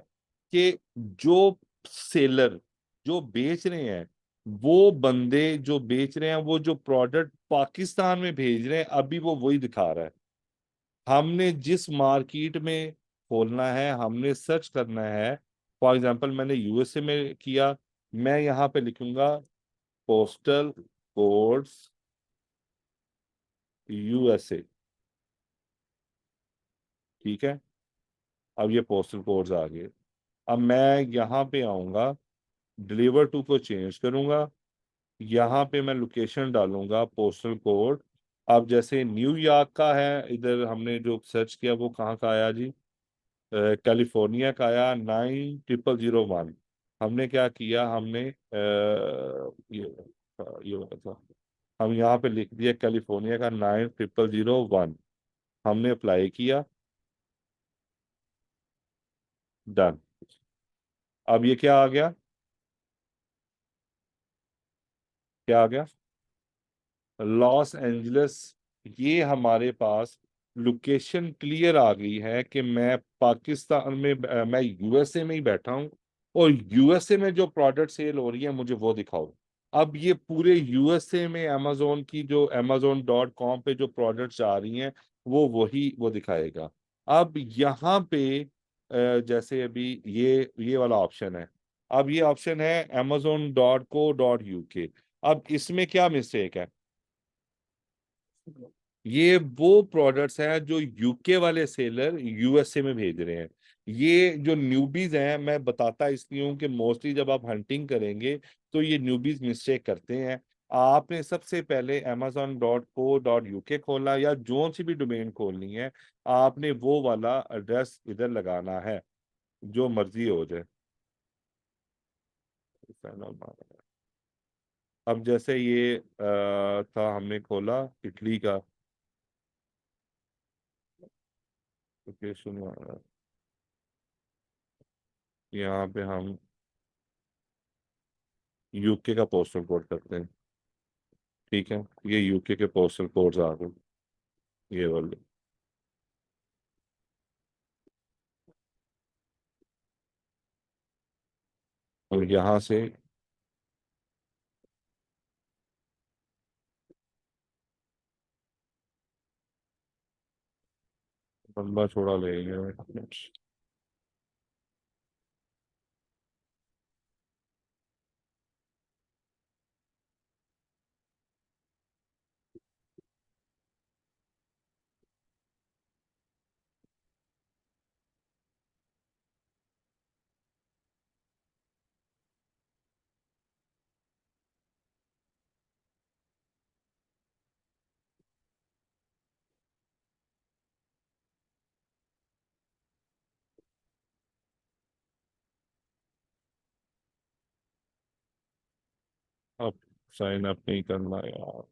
कि जो सेलर जो बेच रहे हैं, वो बंदे जो बेच रहे हैं वो जो प्रोडक्ट पाकिस्तान में भेज रहे हैं अभी वो वही दिखा रहा है। हमने जिस मार्केट में खोलना है हमने सर्च करना है, फॉर एग्जांपल मैंने यूएसए में किया, मैं यहाँ पे लिखूंगा पोस्टल कोड्स यूएसए, ठीक है। अब ये पोस्टल कोड्स आ गए। अब मैं यहाँ पे आऊंगा, डिलीवर टू को चेंज करूंगा, यहाँ पे मैं लोकेशन डालूंगा, पोस्टल कोड। अब जैसे न्यूयॉर्क का है, इधर हमने जो सर्च किया वो कहाँ का आया जी, कैलिफोर्निया का आया 90001। हमने क्या किया, हमने ये वाला था, हम यहाँ पे लिख दिया कैलिफोर्निया का 90001। हमने अप्लाई किया, डन। अब ये क्या आ गया, क्या आ गया, लॉस एंजलिस। ये हमारे पास लोकेशन क्लियर आ गई है कि मैं पाकिस्तान में, मैं यूएसए में ही बैठा हूँ, और यूएसए में जो प्रोडक्ट सेल हो रही है मुझे वो दिखाओ। अब ये पूरे यूएसए में अमेजोन की जो amazon.com पे जो प्रोडक्ट्स आ रही हैं वो दिखाएगा। अब यहाँ पे जैसे अभी ये वाला ऑप्शन है, अब ये ऑप्शन है amazon.co.uk। अब इसमें क्या मिस्टेक है, ये वो प्रोडक्ट्स हैं जो यूके वाले सेलर यूएसए में भेज रहे हैं। ये जो न्यूबीज हैं, मैं बताता इसलिए हूँ कि मोस्टली जब आप हंटिंग करेंगे तो ये न्यूबीज मिस्टेक करते हैं। आपने सबसे पहले amazon.co.uk खोलना, या जो सी भी डोमेन खोलनी है, आपने वो वाला एड्रेस इधर लगाना है, जो मर्जी हो जाए। अब जैसे ये था, हमने खोला इटली का लोकेशन, यहाँ पे हम यूके का पोस्टल कोड करते हैं। ठीक है, ये यूके के पोस्टल कोड्स आ गए, ये वाले। और यहाँ से लंबा छोड़ा लेंगे। अब साइन अप नहीं करना यार।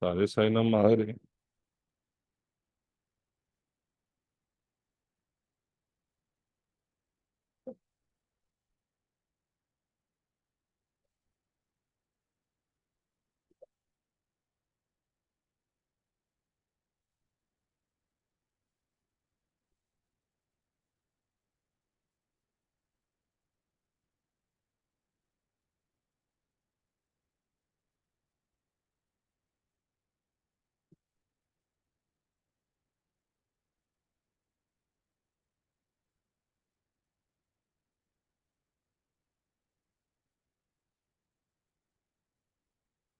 सारे साइन अप आ रहे हैं।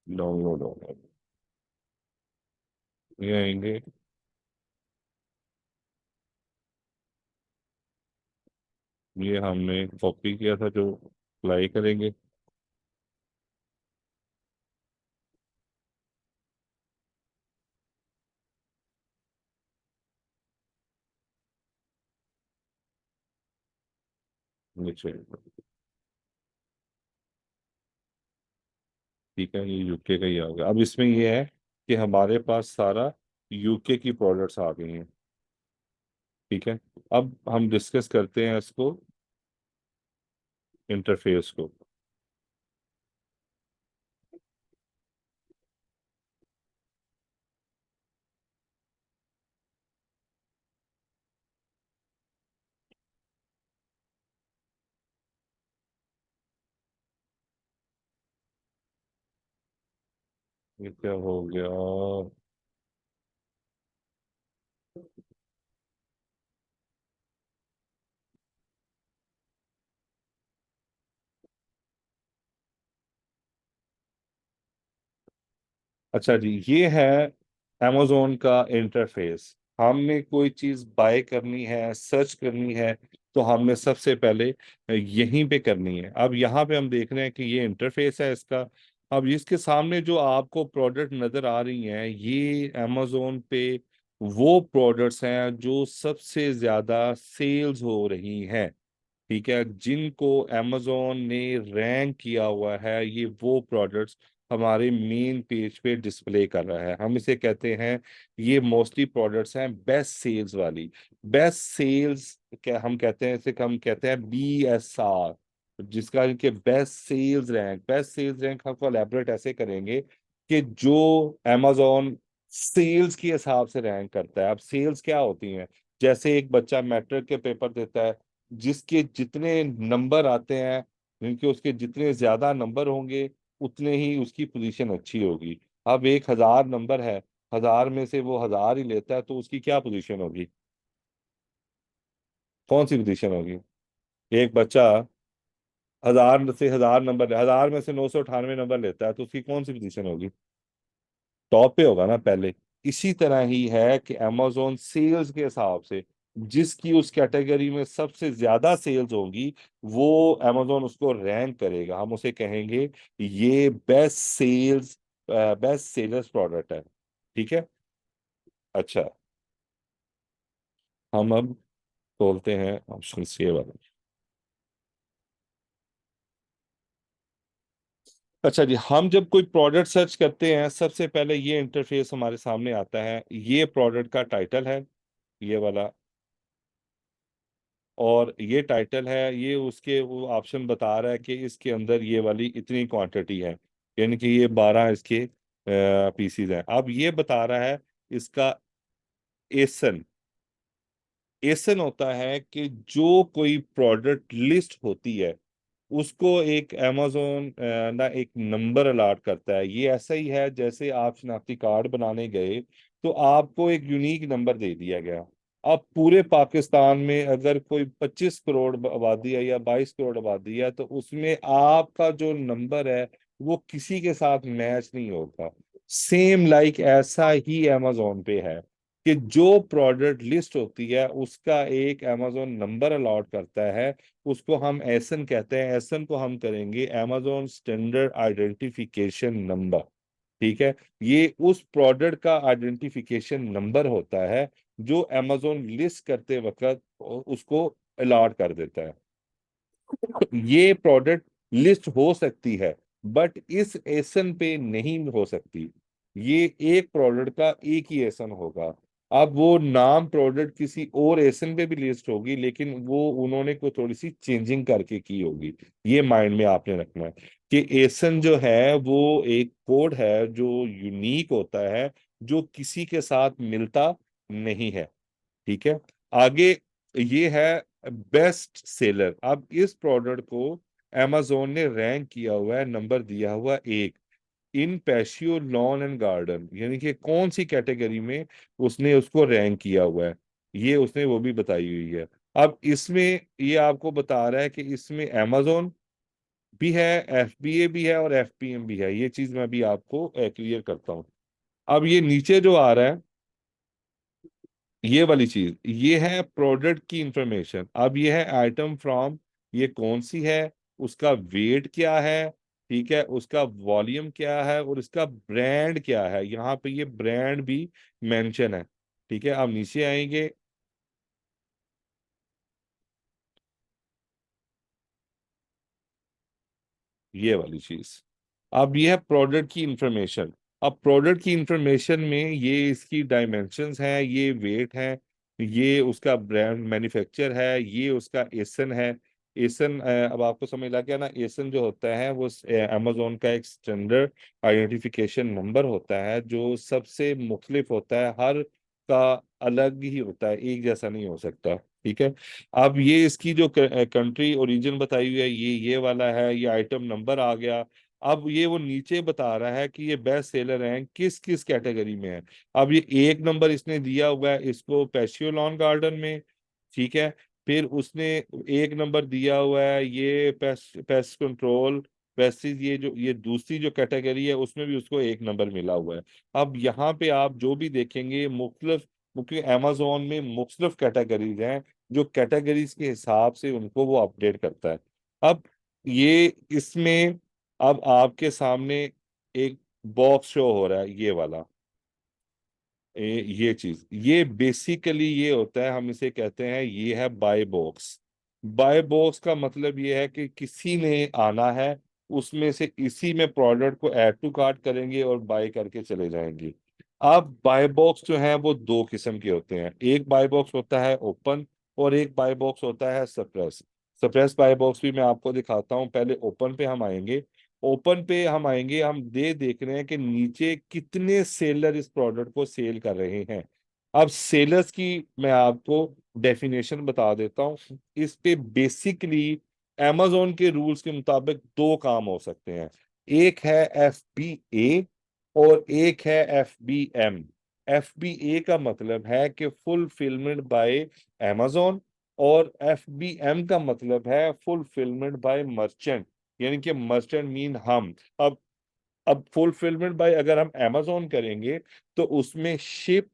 डाउनलोड हो गए, ये आएंगे। ये हमने कॉपी किया था जो अप्लाई करेंगे। नीचे, ठीक है, ये यूके का ही आ गया। अब इसमें ये है कि हमारे पास सारा यूके की प्रोडक्ट्स आ गई हैं। ठीक है, अब हम डिस्कस करते हैं इसको, इंटरफेस को। ये क्या हो गया, अच्छा जी, ये है amazon का इंटरफेस। हमने कोई चीज बाय करनी है, सर्च करनी है, तो हमने सबसे पहले यहीं पे करनी है। अब यहाँ पे हम देख रहे हैं कि ये इंटरफेस है इसका। अब इसके सामने जो आपको प्रोडक्ट नजर आ रही हैं, ये amazon पे वो प्रोडक्ट्स हैं जो सबसे ज्यादा सेल्स हो रही हैं। ठीक है, जिनको amazon ने रैंक किया हुआ है, ये वो प्रोडक्ट्स हमारे मेन पेज पे डिस्प्ले कर रहा है। हम इसे कहते हैं, ये मोस्टली प्रोडक्ट्स हैं बेस्ट सेल्स वाली। बेस्ट सेल्स क्या हम कहते हैं, इसे हम कहते हैं BSR, जिसका इनके बेस्ट सेल्स रैंक हमको एलैबोरेट ऐसे करेंगे कि जो amazon सेल्स के हिसाब से रैंक करता है। अब सेल्स क्या होती हैं? जैसे एक बच्चा मैट्रिक के पेपर देता है, जिसके जितने नंबर आते हैं, जिनके उसके जितने ज्यादा नंबर होंगे, उतने ही उसकी पोजीशन अच्छी होगी। अब 1,000 नंबर है, 1,000 में से वो 1,000 ही लेता है, तो उसकी क्या पोजीशन होगी? कौन सी पोजीशन होगी? एक बच्चा 1,000 नंबर, 1,000 में से 998 नंबर लेता है, तो उसकी कौन सी पोजीशन होगी? टॉप पे होगा ना पहले। इसी तरह ही है कि amazon सेल्स के हिसाब से जिसकी उस कैटेगरी में सबसे ज्यादा सेल्स होगी, वो amazon उसको रैंक करेगा। हम उसे कहेंगे ये बेस्ट सेलर्स प्रोडक्ट है। ठीक है। अच्छा, हम अब खोलते हैं ऑप्शन ये वाला। अच्छा जी, हम जब कोई प्रोडक्ट सर्च करते हैं, सबसे पहले ये इंटरफेस हमारे सामने आता है। ये प्रोडक्ट का टाइटल है, ये वाला। और ये टाइटल है, ये उसके वो ऑप्शन बता रहा है कि इसके अंदर ये वाली इतनी क्वांटिटी है, यानी कि ये 12 इसके पीसीज हैं। अब ये बता रहा है इसका एसन। एसन होता है कि जो कोई प्रोडक्ट लिस्ट होती है, उसको एक amazon ना एक नंबर अलाट करता है। ये ऐसा ही है जैसे आप शनाख्ती कार्ड बनाने गए, तो आपको एक यूनिक नंबर दे दिया गया। अब पूरे पाकिस्तान में अगर कोई 25 करोड़ आबादी है या 22 करोड़ आबादी है, तो उसमें आपका जो नंबर है वो किसी के साथ मैच नहीं होगा। सेम लाइक ऐसा ही amazon पे है कि जो प्रोडक्ट लिस्ट होती है, उसका एक amazon नंबर अलॉट करता है। उसको हम एसन कहते हैं। एसन को हम करेंगे amazon स्टैंडर्ड आइडेंटिफिकेशन नंबर। ठीक है, ये उस प्रोडक्ट का आइडेंटिफिकेशन नंबर होता है जो amazon लिस्ट करते वक्त उसको अलॉट कर देता है। ये प्रोडक्ट लिस्ट हो सकती है, बट इस एसन पे नहीं हो सकती। ये एक प्रोडक्ट का एक ही एसन होगा। अब वो नाम प्रोडक्ट किसी और एसन पे भी लिस्ट होगी, लेकिन वो उन्होंने कोई थोड़ी सी चेंजिंग करके की होगी। ये माइंड में आपने रखना है कि एसन जो है वो एक कोड है जो यूनिक होता है, जो किसी के साथ मिलता नहीं है। ठीक है। आगे ये है बेस्ट सेलर। अब इस प्रोडक्ट को amazon ने रैंक किया हुआ है, नंबर दिया हुआ 1, इन पैशियो लॉन एंड गार्डन, यानी कि कौन सी कैटेगरी में उसने उसको रैंक किया हुआ है, ये उसने वो भी बताई हुई है। अब इसमें ये आपको बता रहा है कि इसमें amazon भी है, FBA भी है और FPM भी है। ये चीज मैं भी आपको क्लियर करता हूँ। अब ये नीचे जो आ रहा है, ये वाली चीज, ये है प्रोडक्ट की इंफॉर्मेशन। अब ये है आइटम फ्रॉम, ये कौन सी है, उसका वेट क्या है, ठीक है, उसका वॉल्यूम क्या है, और इसका ब्रांड क्या है। यहाँ पे ये ब्रांड भी मेंशन है। ठीक है, अब नीचे आएंगे, ये वाली चीज। अब ये है प्रोडक्ट की इंफॉर्मेशन। अब प्रोडक्ट की इंफॉर्मेशन में ये इसकी डायमेंशंस हैं, ये वेट है, ये उसका ब्रांड मैन्युफैक्चर है, ये उसका एसन है। एसन, अब आपको समझ लग गया ना। एसन जो होता है वो amazon का एक स्टैंडर्ड आइडेंटिफिकेशन नंबर होता है, जो सबसे मुख्तलिफ होता है, हर का अलग ही होता है, एक जैसा नहीं हो सकता। ठीक है। अब ये इसकी जो कंट्री ओरिजिन बताई हुई है, ये वाला है, ये आइटम नंबर आ गया। अब ये वो नीचे बता रहा है कि ये बेस्ट सेलर हैं किस किस कैटेगरी में है। अब ये एक नंबर इसने दिया हुआ है इसको पैशियो लॉन गार्डन में। ठीक है। फिर उसने एक नंबर दिया हुआ है ये पेस्ट पेस्ट कंट्रोल वैसे ये दूसरी जो कैटेगरी है उसमें भी उसको 1 नंबर मिला हुआ है। अब यहाँ पे आप जो भी देखेंगे मुख्तलिफ, क्योंकि अमेजोन में मुख्तलिफ कैटेगरीज हैं, जो कैटेगरीज के हिसाब से उनको वो अपडेट करता है। अब ये इसमें अब आपके सामने एक बॉक्स शो हो रहा है, ये वाला, ये चीज, ये बेसिकली ये होता है, हम इसे कहते हैं, ये है बाय बॉक्स। बाय बॉक्स का मतलब ये है कि किसी ने आना है, उसमें से इसी में प्रोडक्ट को ऐड टू कार्ट करेंगे और बाय करके चले जाएंगे। अब बाय बॉक्स जो है वो 2 किस्म के होते हैं, एक बाय बॉक्स होता है ओपन और एक बाय बॉक्स होता है सप्रेस। सप्रेस बाय बॉक्स भी मैं आपको दिखाता हूँ, पहले ओपन पे हम आएंगे। ओपन पे हम आएंगे, हम देख रहे हैं कि नीचे कितने सेलर इस प्रोडक्ट को सेल कर रहे हैं। अब सेलर्स की मैं आपको डेफिनेशन बता देता हूँ। इस पे बेसिकली amazon के रूल्स के मुताबिक 2 काम हो सकते हैं, एक है FBA और एक है FBM। FBA का मतलब है कि फुलफिलमेंट बाय amazon, और FBM का मतलब है फुलफिलमेंट बाय मर्चेंट, यानी कि मर्चेंट मीन हम। अब फुलफिलमेंट बाय अगर हम amazon करेंगे तो उसमें शिप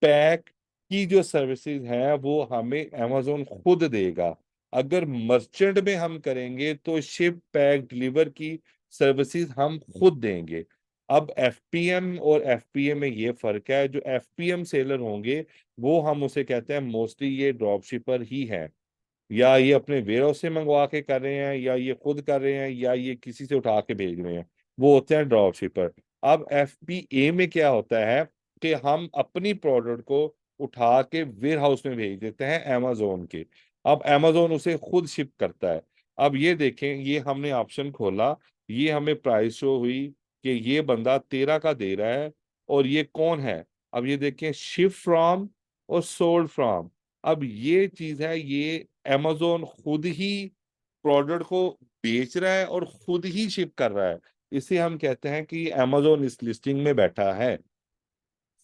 पैक की जो सर्विसेज हैं वो हमें amazon खुद देगा। अगर मर्चेंट में हम करेंगे तो शिप पैक डिलीवर की सर्विसेज हम खुद देंगे। अब FPM और FBA में ये फर्क है, जो FPM सेलर होंगे वो हम उसे कहते हैं मोस्टली ये ड्रॉप शिपर ही है, या ये अपने वेयरहाउस से मंगवा के कर रहे हैं, या ये खुद कर रहे हैं, या ये किसी से उठा के भेज रहे हैं, वो होते हैं ड्रॉप शिपर। अब FBA में क्या होता है कि हम अपनी प्रोडक्ट को उठा के वेयरहाउस में भेज देते हैं अमेजोन के। अब अमेजोन उसे खुद शिप करता है। अब ये देखें, ये हमने ऑप्शन खोला, ये हमें प्राइस शो हुई कि ये बंदा 13 का दे रहा है, और ये कौन है, अब ये देखें, शिप फ्रॉम और सोल्ड फ्रॉम। अब ये चीज है, ये amazon खुद ही प्रोडक्ट को बेच रहा है और खुद ही शिप कर रहा है। इसे हम कहते हैं कि amazon इस लिस्टिंग में बैठा है।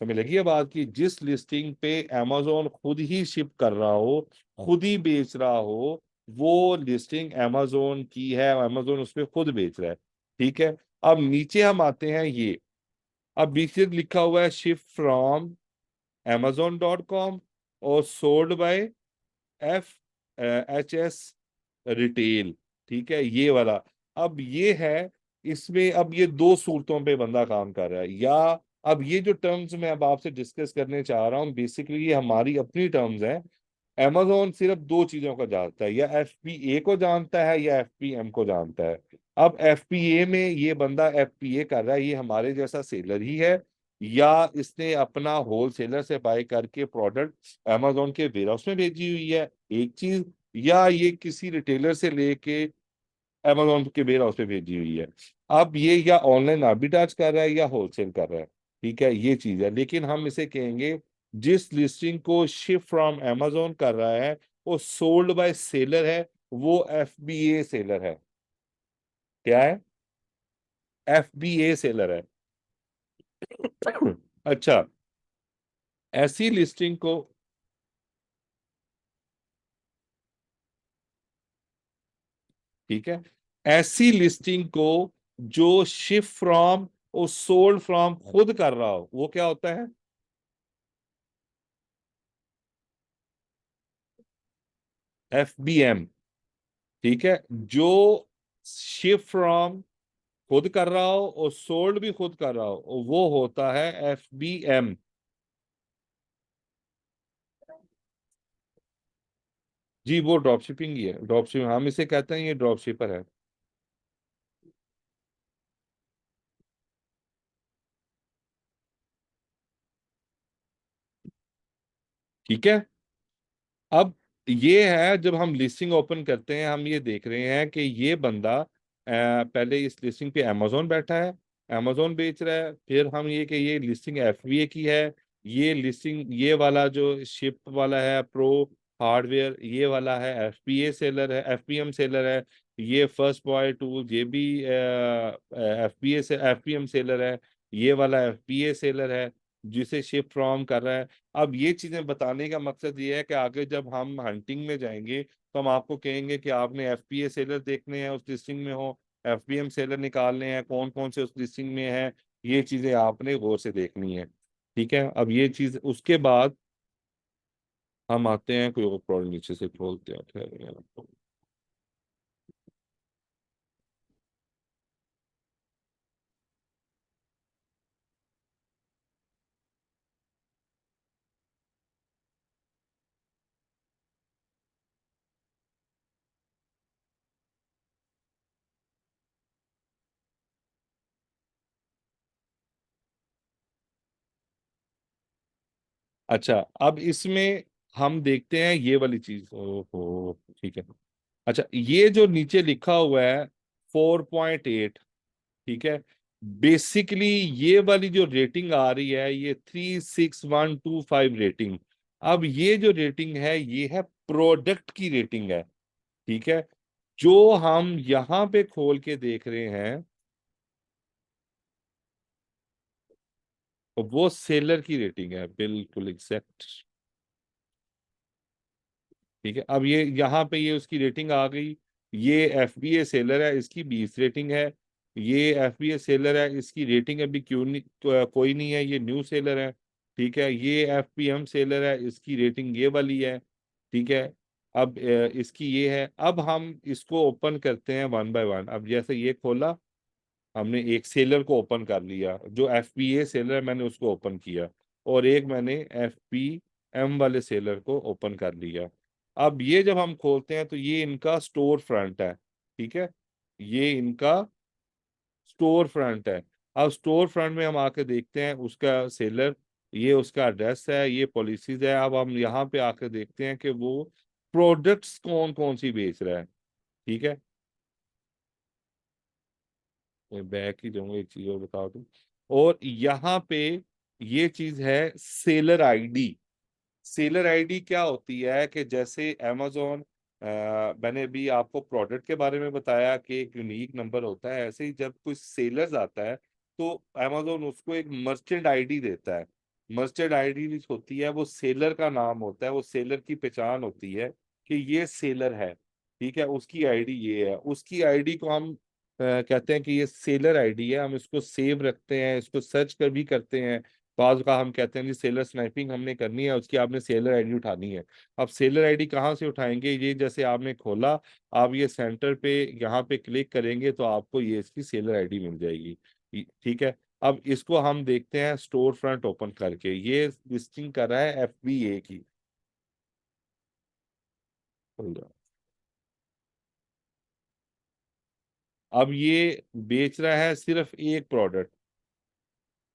समझ लगी है बात, की जिस लिस्टिंग पे amazon खुद ही शिप कर रहा हो, खुद ही बेच रहा हो, वो लिस्टिंग amazon की है, amazon उस पे खुद बेच रहा है। ठीक है। अब नीचे हम आते हैं, ये अब नीचे लिखा हुआ है शिप फ्रॉम amazon.com और सोल्ड बाय FHS रिटेल। ठीक है, ये वाला। अब ये है, इसमें अब ये 2 सूरतों पे बंदा काम कर रहा है, या अब ये जो टर्म्स मैं अब आपसे डिस्कस करने चाह रहा हूँ बेसिकली ये हमारी अपनी टर्म्स हैं। amazon सिर्फ 2 चीजों को जानता है, या FBA को जानता है या FBM को जानता है। अब FBA में ये बंदा FBA कर रहा है, ये हमारे जैसा सेलर ही है, या इसने अपना होलसेलर से बाय करके प्रोडक्ट amazon के वेयरहाउस में भेजी हुई है, एक चीज, या ये किसी रिटेलर से लेके amazon के वेयर हाउस पे भेजी हुई है। अब ये या ऑनलाइन आर्बिट्राज कर रहा है या होलसेल कर रहा है। ठीक है, ये चीज है, लेकिन हम इसे कहेंगे जिस लिस्टिंग को शिप फ्रॉम amazon कर रहा है वो सोल्ड बाय सेलर है, वो FBA सेलर है। क्या है? FBA सेलर है। अच्छा, ऐसी लिस्टिंग को, ठीक है, ऐसी लिस्टिंग को जो शिप फ्रॉम और सोल्ड फ्रॉम खुद कर रहा हो वो क्या होता है? FBM। ठीक है, जो शिप फ्रॉम खुद कर रहा हो और सोल्ड भी खुद कर रहा हो वो होता है FBM। जी, वो ड्रॉप शिपिंग ही है, ड्रॉप शिपिंग हम इसे कहते हैं, ये ड्रॉप शिपर है। ठीक है। अब ये है, जब हम लिस्टिंग ओपन करते हैं हम ये देख रहे हैं कि ये बंदा पहले इस लिस्टिंग पे amazon बैठा है, amazon बेच रहा है, फिर हम ये कि ये लिस्टिंग FBA की है, ये लिस्टिंग ये वाला जो शिप वाला है प्रो हार्डवेयर ये वाला है FBA सेलर है, FBM सेलर है। ये फर्स्ट बॉय टूल ये भी FBA से FBM सेलर है, ये वाला FBA सेलर है जिसे शिप फ्रॉम कर रहा है। अब ये चीजें बताने का मकसद ये है कि आगे जब हम हंटिंग में जाएंगे तो हम आपको कहेंगे कि आपने FBA सेलर देखने हैं उस लिस्टिंग में हो, एफबीएम सेलर निकालने हैं, कौन कौन से उस लिस्टिंग में है, ये चीजें आपने गौर से देखनी है। ठीक है, अब ये चीज उसके बाद हम आते हैं, कोई और प्रॉब्लम नीचे से खोलते हैं, ठहरो यार। अच्छा, अब इसमें हम देखते हैं ये वाली चीज, ओहो ठीक है। अच्छा, ये जो नीचे लिखा हुआ है 4.8, ठीक है, बेसिकली ये वाली जो रेटिंग आ रही है ये 36125 रेटिंग। अब ये जो रेटिंग है ये है प्रोडक्ट की रेटिंग है। ठीक है, जो हम यहां पे खोल के देख रहे हैं वो सेलर की रेटिंग है, बिल्कुल एग्जैक्ट। ठीक है, अब ये यहाँ पे ये उसकी रेटिंग आ गई। ये एफबीए सेलर है, इसकी 20 रेटिंग है। ये एफबीए सेलर है, इसकी रेटिंग अभी क्यों नहीं, कोई नहीं है, ये न्यू सेलर है। ठीक है, ये एफपीएम सेलर है, इसकी रेटिंग ये वाली है। ठीक है, अब इसकी ये है। अब हम इसको ओपन करते हैं वन बाय वन। अब जैसे ये खोला, हमने एक सेलर को ओपन कर लिया, जो एफपीए सेलर है मैंने उसको ओपन किया, और एक मैंने एफपीएम वाले सेलर को ओपन कर लिया। अब ये जब हम खोलते हैं तो ये इनका स्टोर फ्रंट है। ठीक है, ये इनका स्टोर फ्रंट है। अब स्टोर फ्रंट में हम आके देखते हैं उसका सेलर, ये उसका एड्रेस है, ये पॉलिसीज है। अब हम यहाँ पे आके देखते हैं कि वो प्रोडक्ट्स कौन कौन सी बेच रहा है। ठीक है, मैं बैक ही जाऊंगा, एक चीज और बता दूं। और यहाँ पे ये चीज है सेलर आईडी। सेलर आईडी क्या होती है कि जैसे अमेजोन, मैंने अभी आपको प्रोडक्ट के बारे में बताया कि एक यूनिक नंबर होता है, ऐसे ही जब कोई सेलर्स आता है तो अमेजोन उसको एक मर्चेंट आईडी देता है। मर्चेंट आईडी जो होती है वो सेलर का नाम होता है, वो सेलर की पहचान होती है कि ये सेलर है। ठीक है, उसकी आईडी ये है, उसकी आईडी को हम कहते हैं कि ये सेलर आईडी है। हम इसको सेव रखते हैं, इसको सर्च कर भी करते हैं। बाज का हम कहते हैं जी सेलर स्नाइपिंग हमने करनी है, उसकी आपने सेलर आईडी उठानी है। अब सेलर आईडी कहाँ से उठाएंगे, ये जैसे आपने खोला, आप ये सेंटर पे यहाँ पे क्लिक करेंगे तो आपको ये इसकी सेलर आईडी मिल जाएगी। ठीक है, अब इसको हम देखते हैं स्टोर फ्रंट ओपन करके, ये लिस्टिंग कर रहा है एफबीए की। अब ये बेच रहा है सिर्फ एक प्रोडक्ट,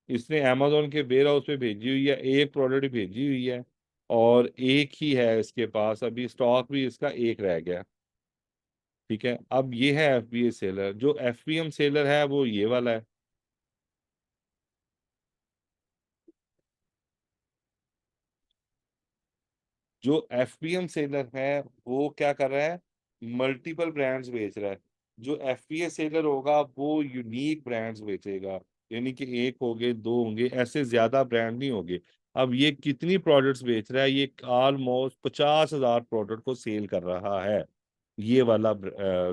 इसने अमेजोन के वेयर हाउस पे भेजी हुई है, एक प्रोडक्ट भेजी हुई है, और एक ही है इसके पास, अभी स्टॉक भी इसका एक रह गया। ठीक है, अब ये है एफबीए सेलर। जो एफपीएम सेलर है वो ये वाला है। जो एफपीएम सेलर है वो क्या कर रहा है, मल्टीपल ब्रांड्स बेच रहा है। जो एफपीए सेलर होगा वो यूनिक ब्रांड्स बेचेगा, यानी कि एक होंगे, दो होंगे, ऐसे ज्यादा ब्रांड नहीं होंगे। अब ये कितनी प्रोडक्ट्स बेच रहा है, ये ऑलमोस्ट 50,000 प्रोडक्ट को सेल कर रहा है, ये वाला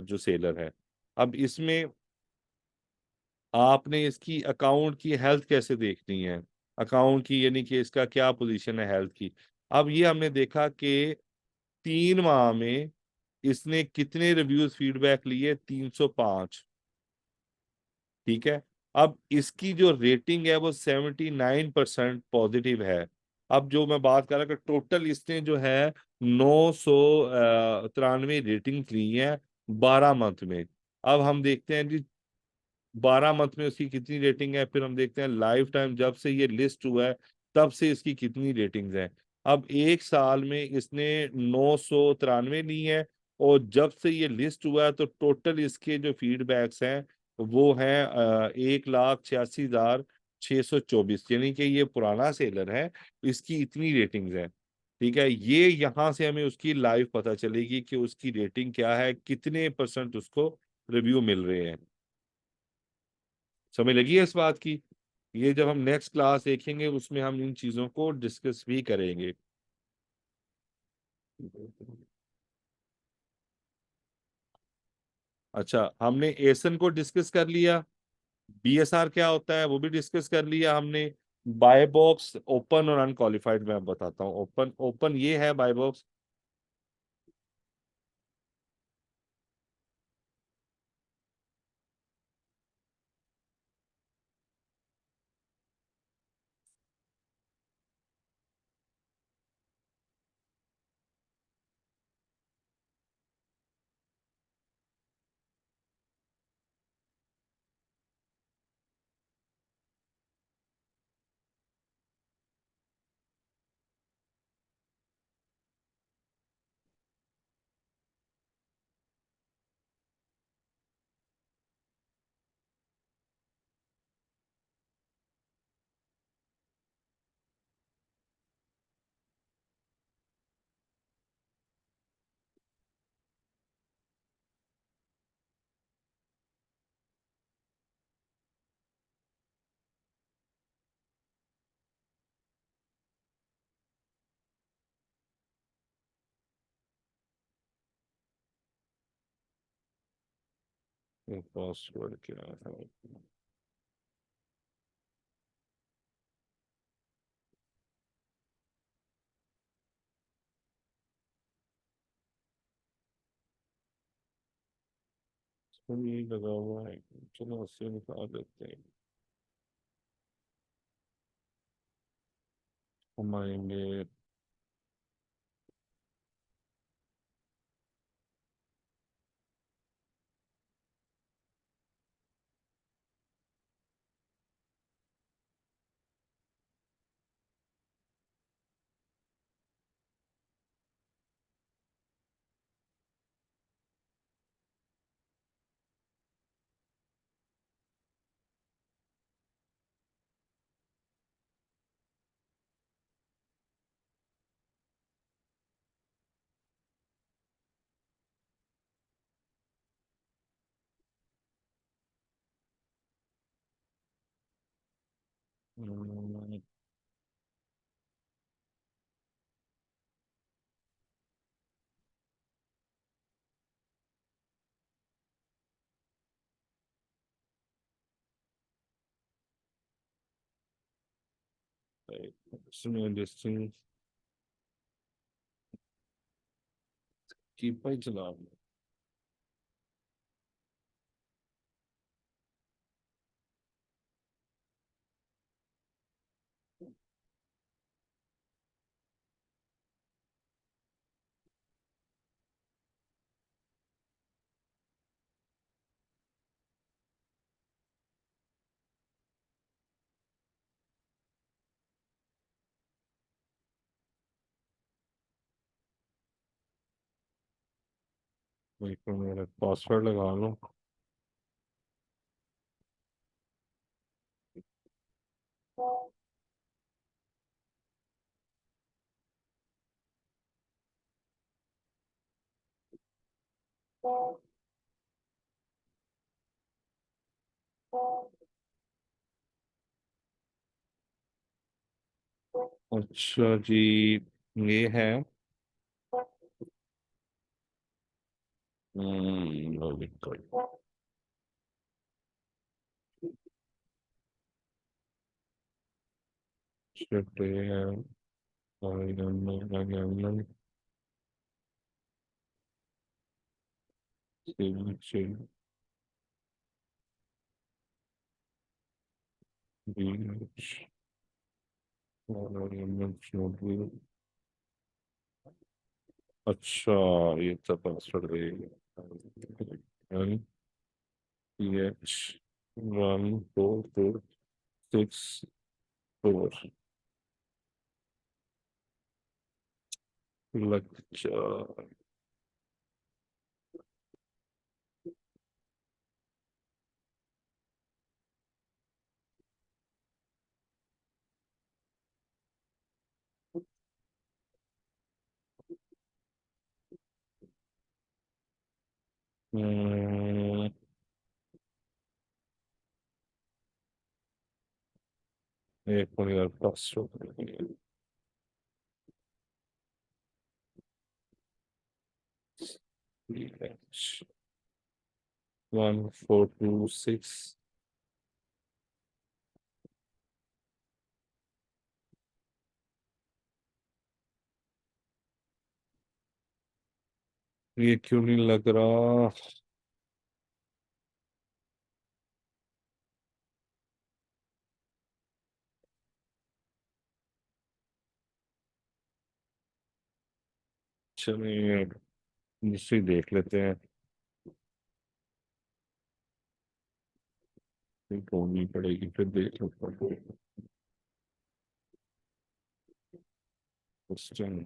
जो सेलर है। अब इसमें आपने इसकी अकाउंट की हेल्थ कैसे देखनी है, अकाउंट की यानी कि इसका क्या पोजीशन है हेल्थ की। अब ये हमने देखा कि 3 माह में इसने कितने रिव्यूज फीडबैक लिए, 305। ठीक है, अब इसकी जो रेटिंग है वो 79% पॉजिटिव है। अब जो मैं बात कर रहा हूँ कि टोटल इसने जो है 993 रेटिंग ली है 12 मंथ में। अब हम देखते हैं जी 12 मंथ में उसकी कितनी रेटिंग है, फिर हम देखते हैं लाइफ टाइम जब से ये लिस्ट हुआ है तब से इसकी कितनी रेटिंग्स हैं। अब 1 साल में इसने 993 ली है, और जब से ये लिस्ट हुआ है तो टोटल इसके जो फीडबैक्स हैं वो हैं 1,86,624, यानी कि ये पुराना सेलर है, इसकी इतनी रेटिंग्स हैं। ठीक है, ये यहाँ से हमें उसकी लाइफ पता चलेगी कि उसकी रेटिंग क्या है, कितने परसेंट उसको रिव्यू मिल रहे हैं। समझ लगी है इस बात की। ये जब हम नेक्स्ट क्लास देखेंगे उसमें हम इन चीजों को डिस्कस भी करेंगे। अच्छा, हमने एसन को डिस्कस कर लिया, बीएसआर क्या होता है वो भी डिस्कस कर लिया हमने। बाय बॉक्स, ओपन और अनक्वालिफाइड मैं बताता हूँ। ओपन, ओपन ये है बाय बॉक्स। पासवर्ड क्या है? तो ये लगा हुआ है, चलो उससे निकाल देते हैं। हम आएंगे, इसमें लिस्टिंग की पाई चला। वही पर मेरा पासवर्ड लगा लो। अच्छा जी, ये है login code। Shift ये है, और save और अच्छा, ये तो पासवर्ड है। H 1446 4 lecture. एक मिनट यार, पासवर्ड 1426। ये क्यों नहीं लग रहा? चलिए दूसरी देख लेते हैं। ढूंढनी पड़ेगी, फिर देख लेते हैं। क्वेश्चन।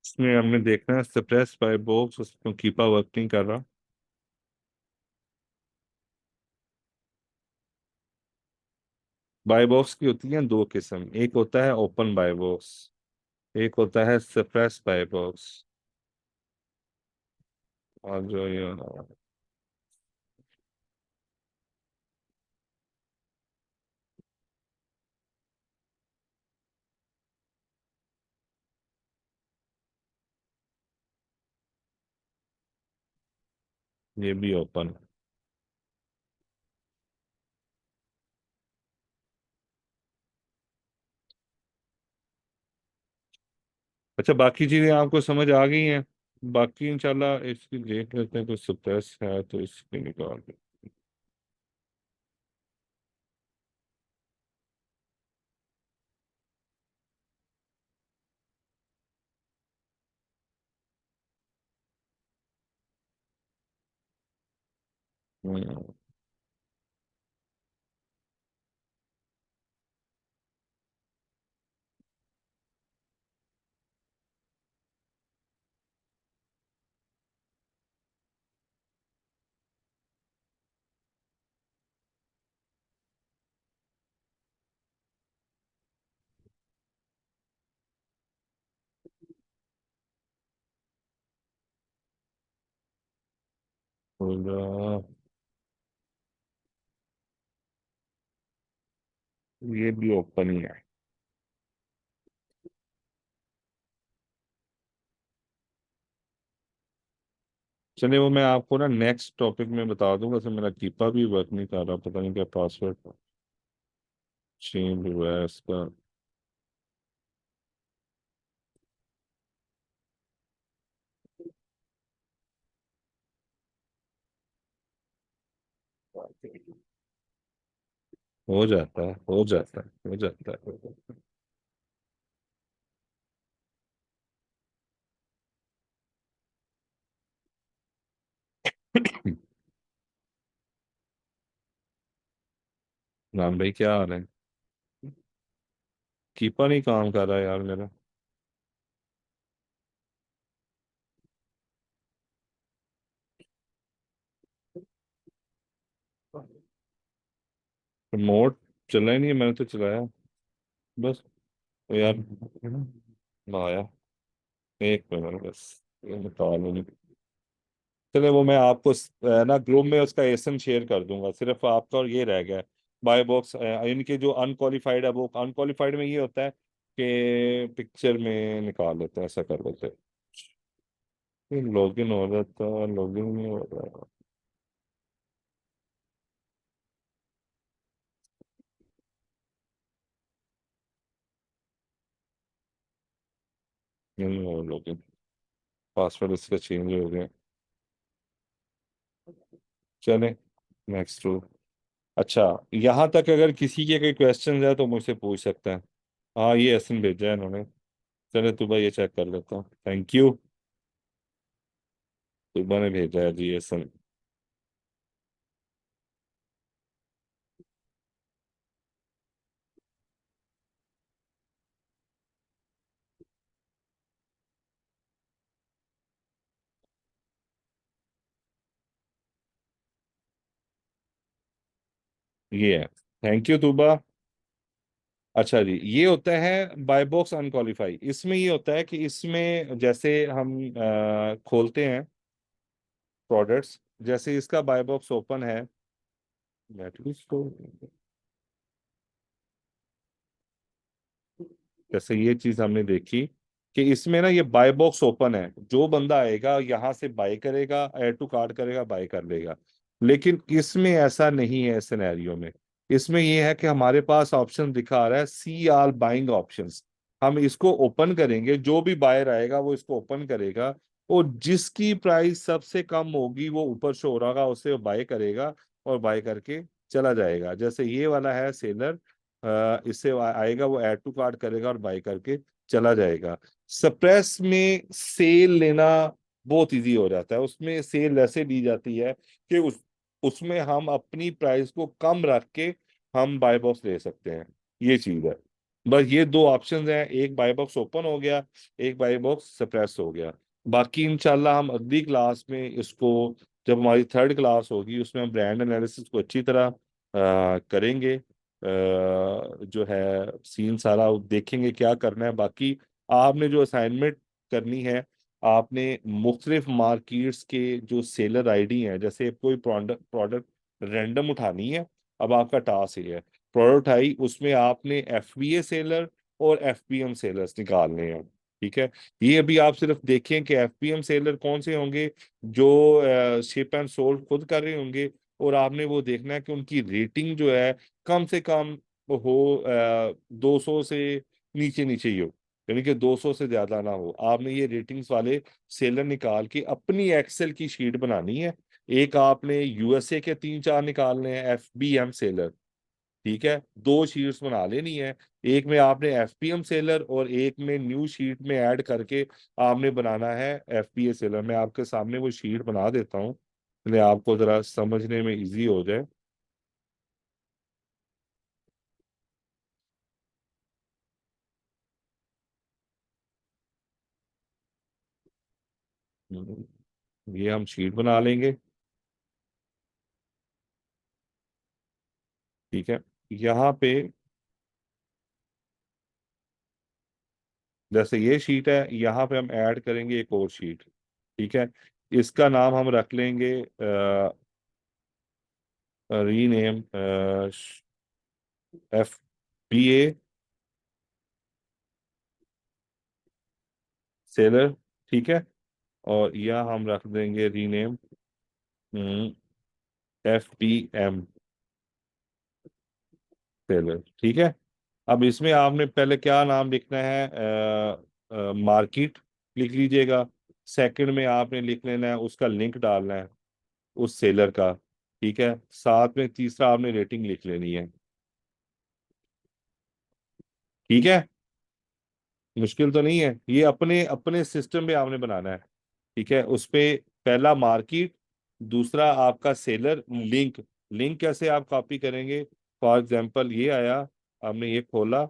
इसमें हमने देखना है सप्रेस बाय बॉक्स, उसमें कीपा वर्क नहीं कर रहा। बाय बॉक्स की होती है दो किस्म, एक होता है ओपन बाय बॉक्स, एक होता है सप्रेस बाय बॉक्स। और जो ये भी ओपन। अच्छा, बाकी चीजें आपको समझ आ गई हैं? बाकी इंशाल्लाह इसकी देख लेते हैं, कोई सप्रेस है तो इसकी निकाल दें। हम्म, हो गया। ये भी ओपन ही है। चलिए वो मैं आपको ना नेक्स्ट टॉपिक में बता दूंगा। तो मेरा कीपा भी वर्क नहीं कर रहा, पता नहीं क्या पासवर्ड चेंज हुआ है इसका। हो जाता है, हो जाता है, हो जाता है, हो जाता है। राम भाई क्या हाल है? कीपा नहीं काम कर रहा यार मेरा। रिमोट चला ही नहीं है, मैंने तो चलाया बस। तो यार आया, एक मिनट बस, ये निकाल नहीं। चले वो मैं आपको ना ग्रुप में उसका एसएम शेयर कर दूंगा। सिर्फ आपका और ये रह गया है बाय बॉक्स। इनके जो अनक्वालिफाइड है, वो अनक्वालिफाइड में ये होता है कि पिक्चर में निकाल लेते हैं, ऐसा कर लेते हैं। लॉगिन हो जाता है, लॉगिन नहीं हो रहा। नहीं हो लॉगिन, पासवर्ड इसका चेंज हो गया। चले नेक्स्ट टू। अच्छा, यहाँ तक अगर किसी के कोई क्वेश्चन है तो मुझसे पूछ सकते हैं। हाँ ये एसन भेजा है इन्होंने। चले तू भाई ये चेक कर लेता हूँ, थैंक यू। सुबह ने भेजा है जी एसन। ये है, थैंक यू तूबा। अच्छा जी, ये होता है बाय बॉक्स अनक्वालिफाई। इसमें ये होता है कि इसमें जैसे हम खोलते हैं प्रोडक्ट्स, जैसे इसका बाय बॉक्स ओपन है, नेटफ्लिक्स को, जैसे ये चीज हमने देखी कि इसमें ना ये बाय बॉक्स ओपन है, जो बंदा आएगा यहाँ से बाय करेगा, ऐड टू कार्ट करेगा, बाय कर लेगा। लेकिन इसमें ऐसा नहीं है। सिनेरियो में इसमें ये है कि हमारे पास ऑप्शन दिखा रहा है सी आल बाइंग ऑप्शंस। हम इसको ओपन करेंगे, जो भी बायर आएगा वो इसको ओपन करेगा, और जिसकी प्राइस सबसे कम होगी वो ऊपर शो हो रहा उसे बाय करेगा और बाय करके चला जाएगा। जैसे ये वाला है सेलर, इससे आएगा, वो ऐड टू कार्ट करेगा और बाय करके चला जाएगा। सप्रेस में सेल लेना बहुत इजी हो जाता है। उसमें सेल ऐसे दी जाती है कि उसमें हम अपनी प्राइस को कम रख के हम बाय बॉक्स ले सकते हैं। ये चीज है। बस ये दो ऑप्शंस हैं, एक बाय बॉक्स ओपन हो गया, एक बाय बॉक्स सप्रेस हो गया। बाकी इंशाल्लाह हम अगली क्लास में इसको, जब हमारी थर्ड क्लास होगी, उसमें हम ब्रांड एनालिसिस को अच्छी तरह करेंगे। जो है सीन सारा देखेंगे क्या करना है। बाकी आपने जो असाइनमेंट करनी है, आपने मुख्तलिफ मार्केट्स के जो सेलर आईडी हैं, जैसे कोई प्रोडक्ट प्रोडक्ट रैंडम उठानी है। अब आपका टास्क ये है, प्रोडक्ट आई, उसमें आपने एफबीए सेलर और एफपीएम सेलर्स निकालने हैं। ठीक है। ये अभी आप सिर्फ देखें कि एफपीएम सेलर कौन से होंगे, जो शिप एंड सोल्ड खुद कर रहे होंगे, और आपने वो देखना है कि उनकी रेटिंग जो है कम से कम हो, 200 से नीचे नीचे ही हो, यानी कि 200 से ज्यादा ना हो। आपने ये रेटिंग्स वाले सेलर निकाल के अपनी एक्सेल की शीट बनानी है। एक आपने यूएसए के 3-4 निकालने हैं, एफबीएम सेलर। ठीक है, दो शीट्स बना लेनी है। एक में आपने एफपीएम सेलर और एक में न्यू शीट में ऐड करके आपने बनाना है एफपीए सेलर। मैं आपके सामने वो शीट बना देता हूँ, इसलिए आपको जरा समझने में इजी हो जाए। ये हम शीट बना लेंगे। ठीक है। यहाँ पे जैसे ये शीट है, यहाँ पे हम ऐड करेंगे एक और शीट। ठीक है। इसका नाम हम रख लेंगे rename F B A seller. ठीक है। और यह हम रख देंगे rename F B M seller. ठीक है। अब इसमें आपने पहले क्या नाम लिखना है, मार्केट लिख लीजिएगा। सेकंड में आपने लिख लेना है, उसका लिंक डालना है उस सेलर का। ठीक है। साथ में तीसरा आपने रेटिंग लिख लेनी है। ठीक है। मुश्किल तो नहीं है, ये अपने अपने सिस्टम पे आपने बनाना है। ठीक है। उस पे पहला मार्केट, दूसरा आपका सेलर, लिंक। लिंक कैसे आप कॉपी करेंगे? फॉर एग्जांपल ये आया, हमने ये खोला,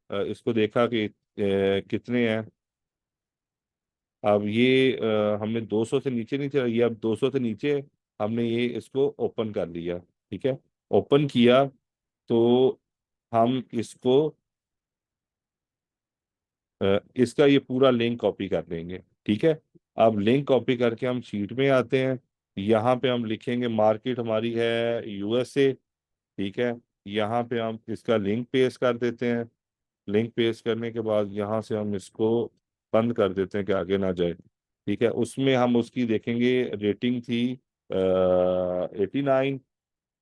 इसको देखा कि कितने हैं। अब ये हमने 200 से नीचे नीचे, ये अब 200 से नीचे है, हमने ये इसको ओपन कर लिया। ठीक है। ओपन किया तो हम इसको इसका ये पूरा लिंक कॉपी कर देंगे। ठीक है। अब लिंक कॉपी करके हम शीट में आते हैं। यहाँ पे हम लिखेंगे मार्केट हमारी है यूएसए। ठीक है। यहाँ पे हम इसका लिंक पेस्ट कर देते हैं। लिंक पेस्ट करने के बाद यहाँ से हम इसको बंद कर देते हैं कि आगे ना जाए। ठीक है। उसमें हम उसकी देखेंगे, रेटिंग थी 89।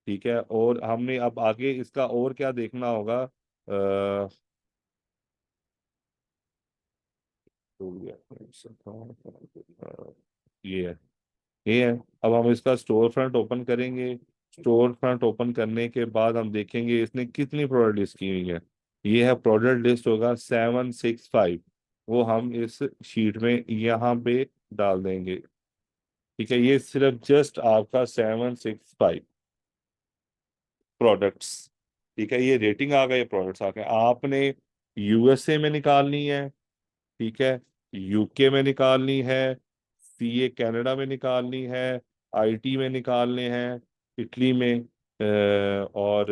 ठीक है। और हमने अब आगे इसका और क्या देखना होगा, ये है, ये है। अब हम इसका स्टोर फ्रंट ओपन करेंगे। स्टोर फ्रंट ओपन करने के बाद हम देखेंगे इसने कितनी प्रोडक्ट लिस्ट की हुई है। ये है प्रोडक्ट लिस्ट होगा 765, वो हम इस शीट में यहाँ पे डाल देंगे। ठीक है। ये सिर्फ जस्ट आपका 765 प्रोडक्ट्स। ठीक है। ये रेटिंग आ गए, प्रोडक्ट्स आ गए। आपने यूएसए में निकालनी है। ठीक है। यूके में निकालनी है, सीए कनाडा में निकालनी है, आईटी में निकालने हैं, इटली में, और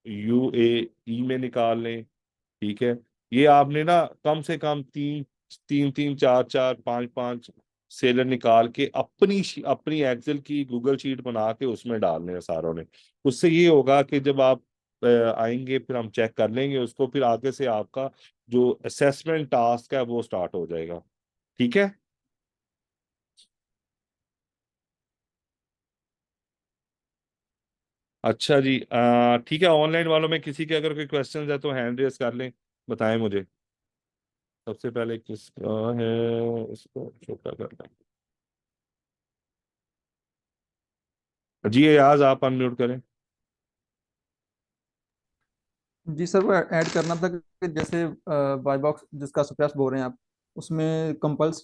यूएई में निकाल लें। ठीक है। ये आपने ना कम से कम तीन तीन तीन, चार चार, पांच पांच सेलर निकाल के अपनी एक्सेल की गूगल शीट बना के उसमें डालने हैं सारों ने। उससे ये होगा कि जब आप आएंगे फिर हम चेक कर लेंगे उसको, फिर आगे से आपका जो असेसमेंट टास्क है वो स्टार्ट हो जाएगा। ठीक है। अच्छा जी, ठीक है। ऑनलाइन वालों में किसी के अगर कोई क्वेश्चन है तो हैंड रेस कर लें, बताएं मुझे। सबसे पहले किसका है, इसको छोटा कर लें। जी याज, आप अनम्यूट करें। जी सर, वो ऐड करना था कि जैसे बाय बॉक्स जिसका स्पेस बोल रहे हैं आप, उसमें कंपल्सरी